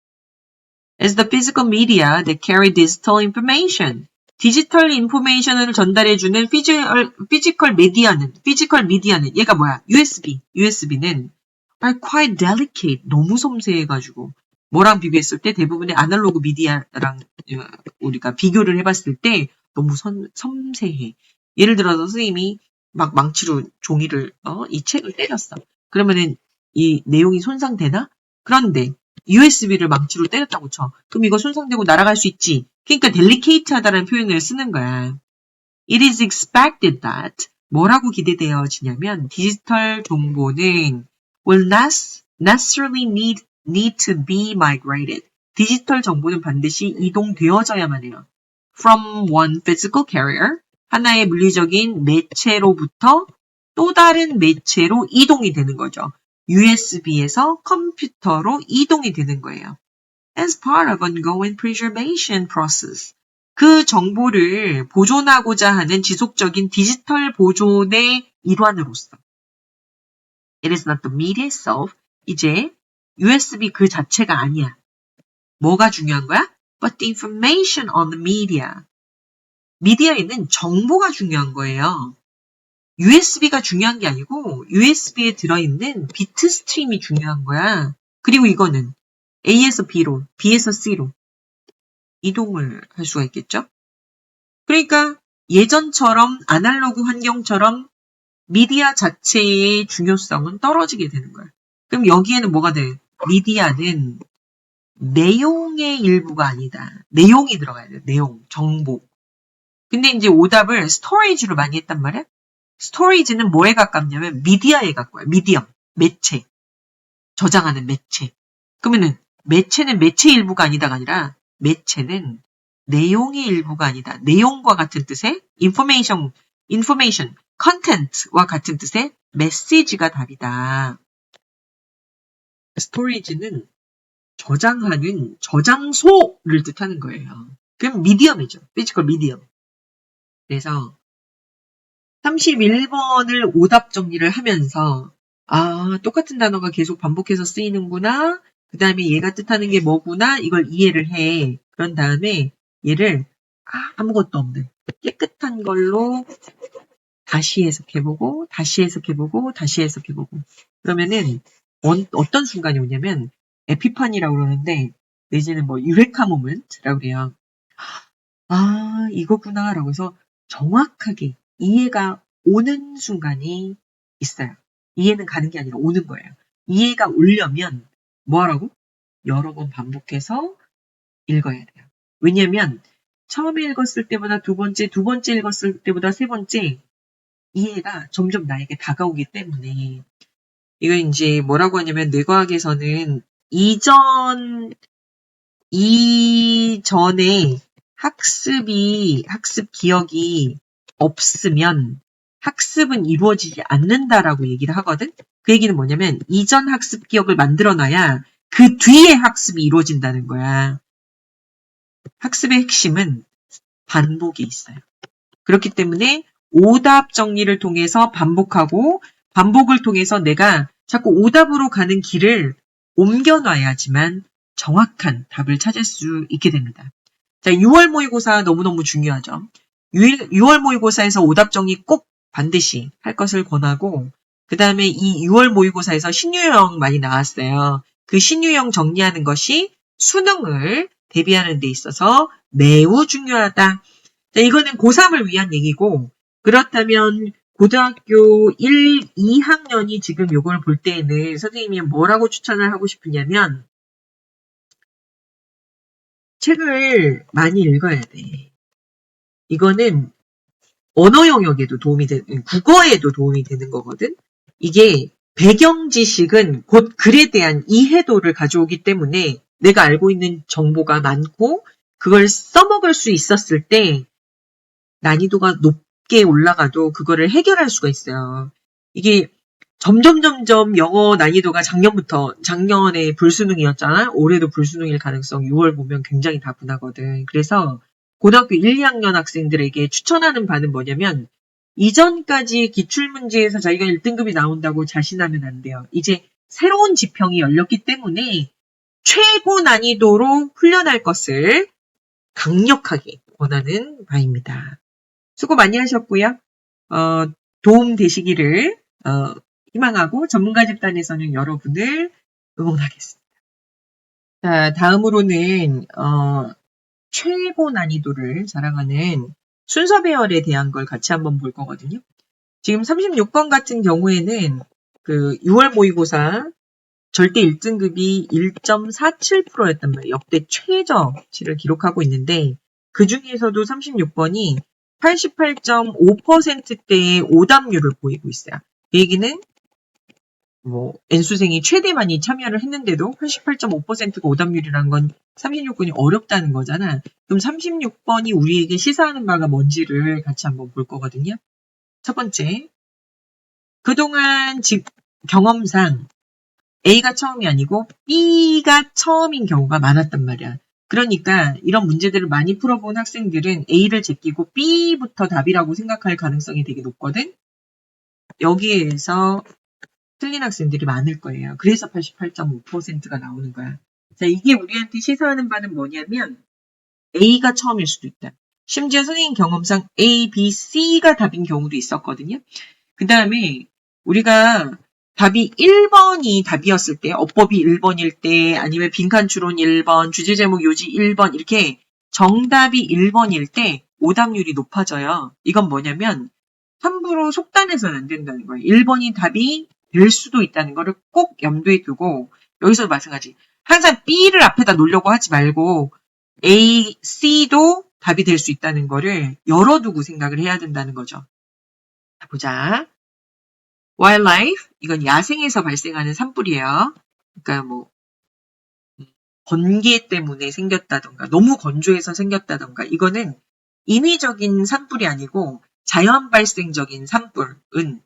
as the physical media that carry digital information. 디지털 인포메이션을 전달해주는 피지컬 미디어는 얘가 뭐야? USB는 are quite delicate. 너무 섬세해가지고 뭐랑 비교했을 때 대부분의 아날로그 미디어랑 우리가 비교를 해봤을 때 너무 섬세해. 예를 들어서 선생님이 막 망치로 종이를 이 책을 때렸어. 그러면은 이 내용이 손상되나? 그런데 USB를 망치로 때렸다고 쳐. 그럼 이거 손상되고 날아갈 수 있지. 그러니까 delicate하다는 표현을 쓰는 거야. It is expected that 뭐라고 기대되어지냐면 디지털 정보는 will necessarily need to be migrated. 디지털 정보는 반드시 이동되어져야만 해요. From one physical carrier, 하나의 물리적인 매체로부터 또 다른 매체로 이동이 되는 거죠. USB에서 컴퓨터로 이동이 되는 거예요. As part of ongoing preservation process. 그 정보를 보존하고자 하는 지속적인 디지털 보존의 일환으로서. It is not the media itself. 이제 USB 그 자체가 아니야. 뭐가 중요한 거야? But the information on the media. 미디어에는 정보가 중요한 거예요. USB가 중요한 게 아니고 USB에 들어있는 비트 스트림이 중요한 거야. 그리고 이거는 A에서 B로, B에서 C로 이동을 할 수가 있겠죠? 그러니까 예전처럼 아날로그 환경처럼 미디어 자체의 중요성은 떨어지게 되는 거야. 그럼 여기에는 뭐가 돼? 미디어는 내용의 일부가 아니다. 내용이 들어가야 돼. 내용, 정보. 근데 이제 오답을 스토리지로 많이 했단 말이야? 스토리지는 뭐에 가깝냐면 미디어에 가까워요. 미디엄, 매체. 저장하는 매체. 그러면은 매체는 매체 일부가 아니다가 아니라 매체는 내용의 일부가 아니다. 내용과 같은 뜻의 information, content와 같은 뜻의 메시지가 답이다. 스토리지는 저장하는 저장소를 뜻하는 거예요. 그럼 미디엄이죠. 피지컬 미디엄. 그래서 31번을 오답 정리를 하면서 똑같은 단어가 계속 반복해서 쓰이는구나. 그 다음에 얘가 뜻하는 게 뭐구나. 이걸 이해를 해. 그런 다음에 얘를 아무것도 없는 깨끗한 걸로 다시 해석해보고 다시 해석해보고 다시 해석해보고 그러면은 어떤 순간이 오냐면 에피파니라고 그러는데 내지는 뭐 유레카 모멘트라고 그래요. 이거구나 라고 해서 정확하게 이해가 오는 순간이 있어요. 이해는 가는 게 아니라 오는 거예요. 이해가 오려면 뭐 하라고? 여러 번 반복해서 읽어야 돼요. 왜냐면 처음에 읽었을 때보다 두 번째 읽었을 때보다 세 번째 이해가 점점 나에게 다가오기 때문에 이거 이제 뭐라고 하냐면 뇌과학에서는 이전에 학습 기억이 없으면 학습은 이루어지지 않는다라고 얘기를 하거든. 그 얘기는 뭐냐면 이전 학습 기억을 만들어놔야 그 뒤에 학습이 이루어진다는 거야. 학습의 핵심은 반복이 있어요. 그렇기 때문에 오답 정리를 통해서 반복하고 반복을 통해서 내가 자꾸 오답으로 가는 길을 옮겨놔야지만 정확한 답을 찾을 수 있게 됩니다. 자, 6월 모의고사 너무너무 중요하죠. 6월 모의고사에서 오답 정리 꼭 반드시 할 것을 권하고 그 다음에 이 6월 모의고사에서 신유형 많이 나왔어요. 그 신유형 정리하는 것이 수능을 대비하는 데 있어서 매우 중요하다. 자, 이거는 고3을 위한 얘기고 그렇다면 고등학교 1, 2학년이 지금 요걸 볼 때에는 선생님이 뭐라고 추천을 하고 싶으냐면 책을 많이 읽어야 돼. 이거는 언어 영역에도 도움이 되는, 국어에도 도움이 되는 거거든. 이게 배경 지식은 곧 글에 대한 이해도를 가져오기 때문에 내가 알고 있는 정보가 많고 그걸 써먹을 수 있었을 때 난이도가 높게 올라가도 그거를 해결할 수가 있어요. 이게 점점 영어 난이도가 작년에 불수능이었잖아. 올해도 불수능일 가능성 6월 보면 굉장히 다분하거든. 그래서 고등학교 1, 2학년 학생들에게 추천하는 바는 뭐냐면 이전까지 기출문제에서 자기가 1등급이 나온다고 자신하면 안 돼요. 이제 새로운 지평이 열렸기 때문에 최고 난이도로 훈련할 것을 강력하게 권하는 바입니다. 수고 많이 하셨고요. 도움 되시기를 희망하고 전문가 집단에서는 여러분을 응원하겠습니다. 자, 다음으로는 최고 난이도를 자랑하는 순서 배열에 대한 걸 같이 한번 볼 거거든요. 지금 36번 같은 경우에는 그 6월 모의고사 절대 1등급이 1.47%였단 말이에요. 역대 최저치를 기록하고 있는데 그 중에서도 36번이 88.5%대의 오답률을 보이고 있어요. 그 얘기는 N수생이 최대 많이 참여를 했는데도 88.5%가 오답률이라는 건 36번이 어렵다는 거잖아. 그럼 36번이 우리에게 시사하는 바가 뭔지를 같이 한번 볼 거거든요. 첫 번째, 그동안 경험상 A가 처음이 아니고 B가 처음인 경우가 많았단 말이야. 그러니까 이런 문제들을 많이 풀어본 학생들은 A를 제끼고 B부터 답이라고 생각할 가능성이 되게 높거든. 여기에서 틀린 학생들이 많을 거예요. 그래서 88.5%가 나오는 거야. 자, 이게 우리한테 시사하는 바는 뭐냐면 A가 처음일 수도 있다. 심지어 선생님 경험상 A, B, C가 답인 경우도 있었거든요. 그 다음에 우리가 답이 1번이 답이었을 때, 어법이 1번일 때, 아니면 빈칸추론 1번, 주제제목 요지 1번 이렇게 정답이 1번일 때 오답률이 높아져요. 이건 뭐냐면 함부로 속단해서는 안 된다는 거예요. 1번이 답이 될 수도 있다는 거를 꼭 염두에 두고 여기서도 마찬가지. 항상 B를 앞에다 놓으려고 하지 말고 A, C도 답이 될 수 있다는 거를 열어두고 생각을 해야 된다는 거죠. 자, 보자. wildlife, 이건 야생에서 발생하는 산불이에요. 그러니까 번개 때문에 생겼다던가, 너무 건조해서 생겼다던가, 이거는 인위적인 산불이 아니고 자연 발생적인 산불은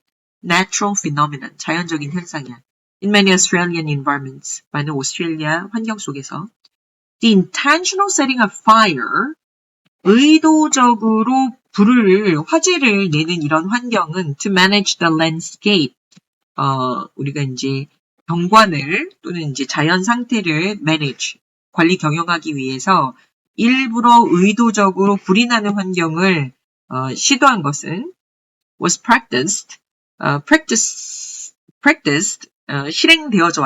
natural phenomenon, 자연적인 현상이야. In many Australian environments, 많은 오스트레일리아 환경 속에서 the intentional setting of fire, 의도적으로 화재를 내는 이런 환경은 to manage the landscape, 우리가 이제 경관을 또는 이제 자연 상태를 manage, 관리 경영하기 위해서 일부러 의도적으로 불이 나는 환경을 시도한 것은 was practiced, 시행되어져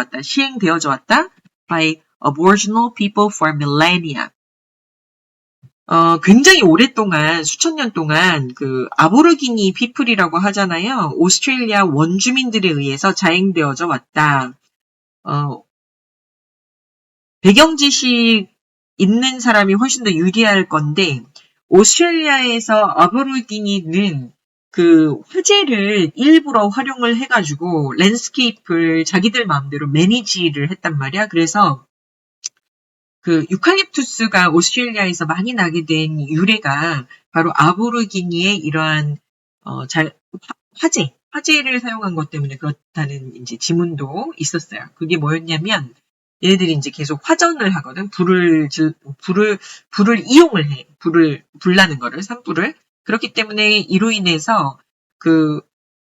왔다 by Aboriginal people for millennia. 굉장히 오랫동안, 수천 년 동안 그 아보르기니 피플이라고 하잖아요. 오스트레일리아 원주민들에 의해서 자행되어져 왔다. 배경 지식 있는 사람이 훨씬 더 유리할 건데, 오스트레일리아에서 아보르기니는 그 화재를 일부러 활용을 해가지고 랜드스케이프를 자기들 마음대로 매니지를 했단 말이야. 그래서 그 유칼립투스가 오스트레일리아에서 많이 나게 된 유래가 바로 아보르기니의 이러한 화재를 사용한 것 때문에 그렇다는 이제 지문도 있었어요. 그게 뭐였냐면 얘네들이 이제 계속 화전을 하거든. 불을 이용을 해. 불나는 거를, 산불을. 그렇기 때문에 이로 인해서 그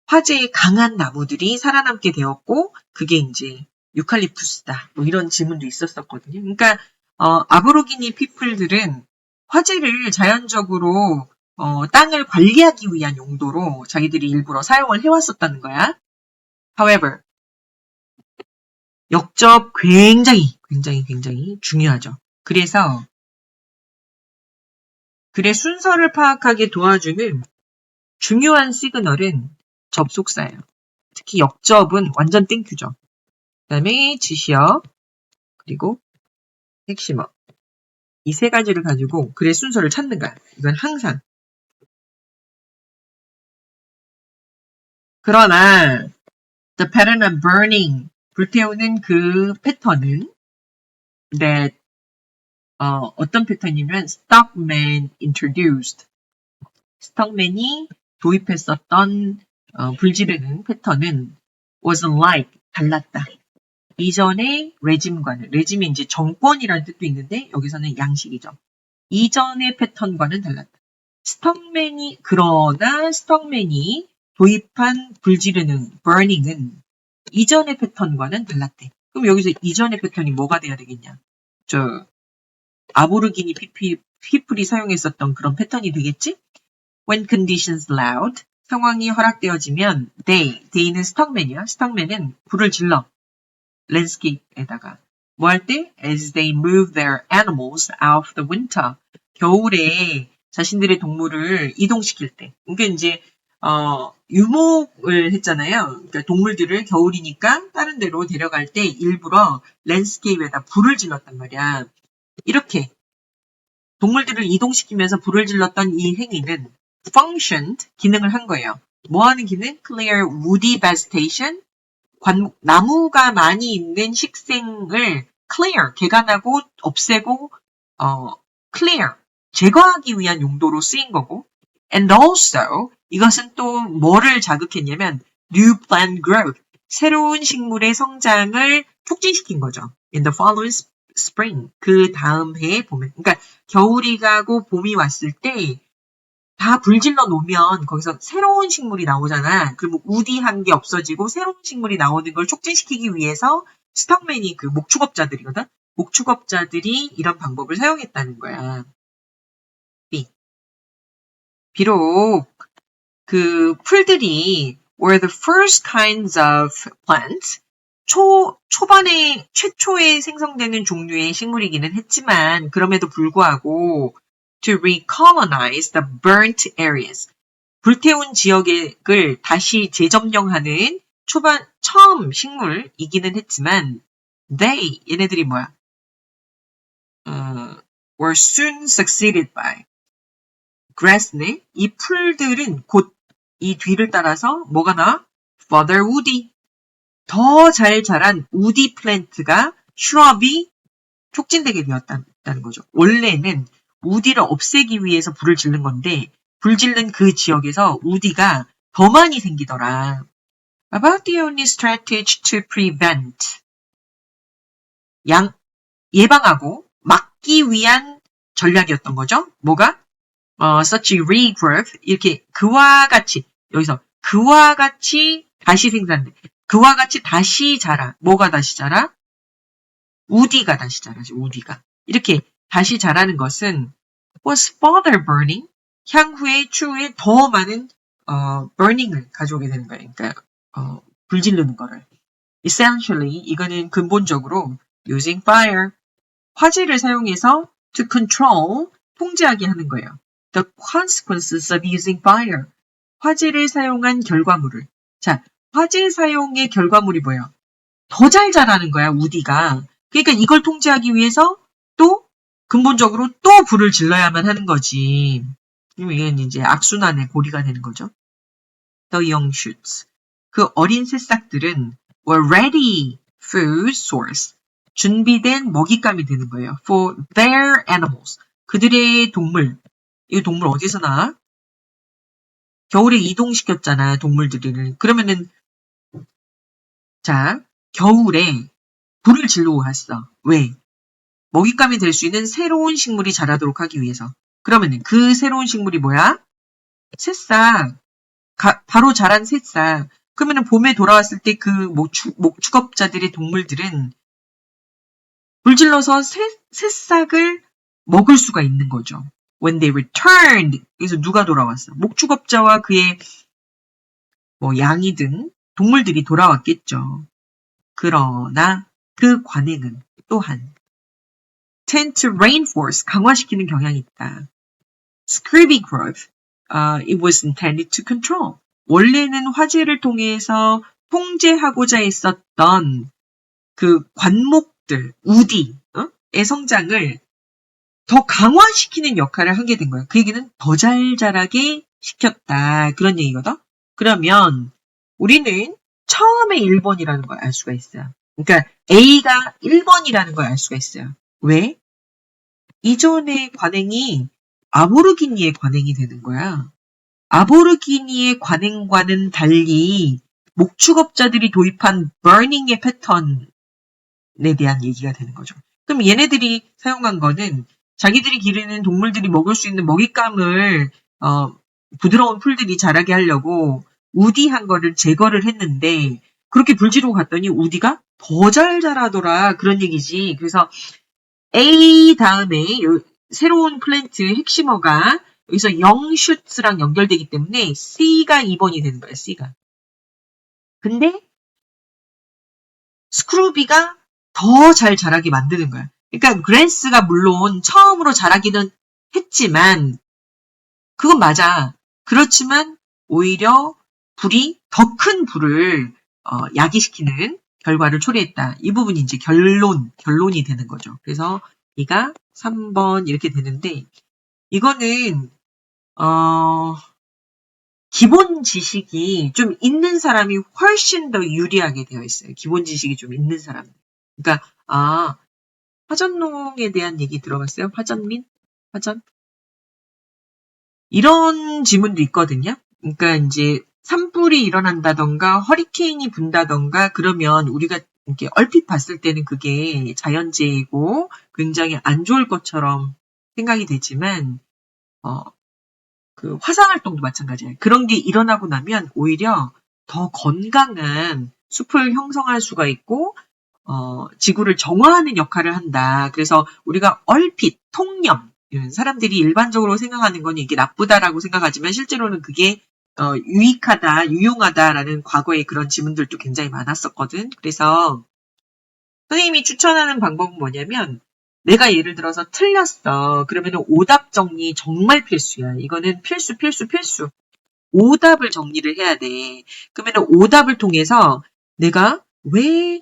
화재에 강한 나무들이 살아남게 되었고 그게 이제 유칼립투스다. 뭐 이런 지문도 있었었거든요. 그러니까 아보르기니 피플들은 화재를 자연적으로 땅을 관리하기 위한 용도로 자기들이 일부러 사용을 해왔었다는 거야. However, 역접 굉장히 중요하죠. 그래서 글의 순서를 파악하게 도와주는 중요한 시그널은 접속사예요. 특히 역접은 완전 땡큐죠. 그 다음에 지시어, 그리고 핵심어. 이 세 가지를 가지고 글의 순서를 찾는 거야. 이건 항상. 그러나 the pattern of burning, 불태우는 그 패턴은 that 어떤 패턴이냐면 Stockman introduced. 스톡맨이 도입했었던 불지르는 패턴은 was unlike, 달랐다. 이전의 레짐이 이제 정권이라는 뜻도 있는데 여기서는 양식이죠. 이전의 패턴과는 달랐다. 그러나 스톡맨이 도입한 불지르는 burning은 이전의 패턴과는 달랐대. 그럼 여기서 이전의 패턴이 뭐가 돼야 되겠냐? 아보르기니 피플이 사용했었던 그런 패턴이 되겠지? When conditions allowed, 상황이 허락되어지면 they는 스톡맨이야. 스톡맨은 불을 질러. 랜드스케이프에다가 뭐 할 때? As they move their animals out of the winter. 겨울에 자신들의 동물을 이동시킬 때. 그러니까 이제 유목을 했잖아요. 그러니까 동물들을 겨울이니까 다른 데로 데려갈 때 일부러 랜드스케이프에다 불을 질렀단 말이야. 이렇게 동물들을 이동시키면서 불을 질렀던 이 행위는 functioned, 기능을 한 거예요. 뭐 하는 기능? Clear woody vegetation, 나무가 많이 있는 식생을 clear, 개간하고 없애고 clear, 제거하기 위한 용도로 쓰인 거고 and also 이것은 또 뭐를 자극했냐면 new plant growth, 새로운 식물의 성장을 촉진시킨 거죠. In the following spring, 그 다음 해에 봄에. 그러니까 겨울이 가고 봄이 왔을 때 다 불질러 놓으면 거기서 새로운 식물이 나오잖아. 그리고 우디한 게 없어지고 새로운 식물이 나오는 걸 촉진시키기 위해서 스톡맨이 그 목축업자들이거든. 목축업자들이 이런 방법을 사용했다는 거야. 비록 그 풀들이 were the first kinds of plants, 초반에 최초에 생성되는 종류의 식물이기는 했지만 그럼에도 불구하고 to recolonize the burnt areas, 불태운 지역을 다시 재점령하는 처음 식물이기는 했지만 얘네들이 뭐야? were soon succeeded by grass네. 이 풀들은 곧 이 뒤를 따라서 뭐가 나와? Further woody, 더 잘 자란 우디 플랜트가 shrub이 촉진되게 되었다는 거죠. 원래는 우디를 없애기 위해서 불을 지른 건데 불 지른 그 지역에서 우디가 더 많이 생기더라. About the only strategy to prevent, 예방하고 막기 위한 전략이었던 거죠. 뭐가? such regrowth, 이렇게 그와 같이, 여기서 그와 같이 다시 생산돼. 그와 같이 다시 자라. 뭐가 다시 자라? 우디가 다시 자라지, 우디가. 이렇게 다시 자라는 것은 was further burning, 추후에 더 많은 burning을 가져오게 되는 거예요. 그러니까 불 지르는 거를. Essentially, 이거는 근본적으로 using fire, 화재를 사용해서 to control, 통제하게 하는 거예요. The consequences of using fire, 화재를 사용한 결과물을. 자, 화재 사용의 결과물이 뭐예요? 더 잘 자라는 거야, 우디가. 그러니까 이걸 통제하기 위해서 또 근본적으로 또 불을 질러야만 하는 거지. 이건 이제 악순환의 고리가 되는 거죠. The young shoots, 그 어린 새싹들은 were ready food source, 준비된 먹잇감이 되는 거예요. For their animals, 그들의 동물. 이 동물 어디서 나와? 겨울에 이동시켰잖아, 동물들을. 그러면은 자, 겨울에 불을 지르고 갔어. 왜? 먹잇감이 될 수 있는 새로운 식물이 자라도록 하기 위해서. 그러면은 그 새로운 식물이 뭐야? 새싹. 바로 자란 새싹. 그러면은 봄에 돌아왔을 때 그 목축업자들의 동물들은 불질러서 새싹을 먹을 수가 있는 거죠. When they returned, 그래서 누가 돌아왔어? 목축업자와 그의 양이든 동물들이 돌아왔겠죠. 그러나 그 관행은 또한 tend to reinforce, 강화시키는 경향이 있다. Scurvy growth, it was intended to control. 원래는 화재를 통해서 통제하고자 했었던 그 관목들, 우디의 성장을 더 강화시키는 역할을 하게 된 거예요. 그 얘기는 더 잘 자라게 시켰다. 그런 얘기거든. 그러면 우리는 처음에 1번이라는 걸 알 수가 있어요. 그러니까 A가 1번이라는 걸 알 수가 있어요. 왜? 이전의 관행이 아보르기니의 관행이 되는 거야. 아보르기니의 관행과는 달리 목축업자들이 도입한 burning의 패턴에 대한 얘기가 되는 거죠. 그럼 얘네들이 사용한 거는 자기들이 기르는 동물들이 먹을 수 있는 먹잇감을 부드러운 풀들이 자라게 하려고 우디한 거를 제거를 했는데 그렇게 불 지르고 갔더니 우디가 더 잘 자라더라. 그런 얘기지. 그래서 A 다음에 새로운 플랜트 핵심어가 여기서 영슈츠랑 연결되기 때문에 C가 2번이 되는 거예요. C가. 근데 스크루비가 더 잘 자라게 만드는 거야. 그러니까 그랜스가 물론 처음으로 자라기는 했지만 그건 맞아. 그렇지만 오히려 불이 더 큰 불을 야기시키는 결과를 초래했다. 이 부분이 이제 결론이 되는 거죠. 그래서 이가 3번 이렇게 되는데 이거는 기본 지식이 좀 있는 사람이 훨씬 더 유리하게 되어 있어요. 기본 지식이 좀 있는 사람. 그러니까 화전농에 대한 얘기 들어봤어요? 화전민? 화전? 이런 지문도 있거든요. 그러니까 이제 산불이 일어난다던가 허리케인이 분다던가 그러면 우리가 이렇게 얼핏 봤을 때는 그게 자연재해이고 굉장히 안 좋을 것처럼 생각이 되지만 그 화산활동도 마찬가지예요. 그런 게 일어나고 나면 오히려 더 건강한 숲을 형성할 수가 있고 지구를 정화하는 역할을 한다. 그래서 우리가 얼핏 통념 사람들이 일반적으로 생각하는 건 이게 나쁘다라고 생각하지만 실제로는 그게 유익하다, 유용하다라는 과거의 그런 지문들도 굉장히 많았었거든. 그래서 선생님이 추천하는 방법은 뭐냐면 내가 예를 들어서 틀렸어. 그러면 오답 정리 정말 필수야. 이거는 필수. 오답을 정리를 해야 돼. 그러면 오답을 통해서 내가 왜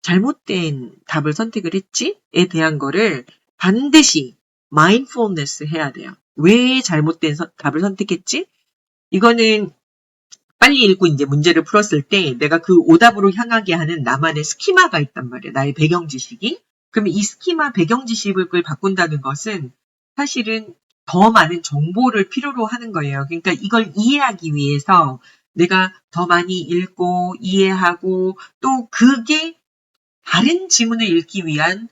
잘못된 답을 선택을 했지에 대한 거를 반드시 마인드풀니스 해야 돼요. 왜 잘못된 답을 선택했지? 이거는 빨리 읽고 이제 문제를 풀었을 때 내가 그 오답으로 향하게 하는 나만의 스키마가 있단 말이야. 나의 배경 지식이. 그러면 이 스키마 배경 지식을 바꾼다는 것은 사실은 더 많은 정보를 필요로 하는 거예요. 그러니까 이걸 이해하기 위해서 내가 더 많이 읽고 이해하고 또 그게 다른 지문을 읽기 위한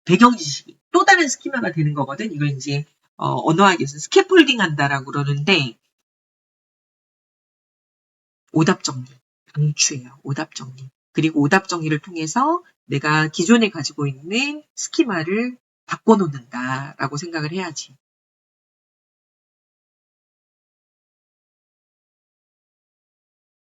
배경 지식이 또 다른 스키마가 되는 거거든. 이걸 이제 언어학에서 스캐폴딩 한다라고 그러는데 오답 정리, 강추예요. 오답 정리. 그리고 오답 정리를 통해서 내가 기존에 가지고 있는 스키마를 바꿔놓는다라고 생각을 해야지.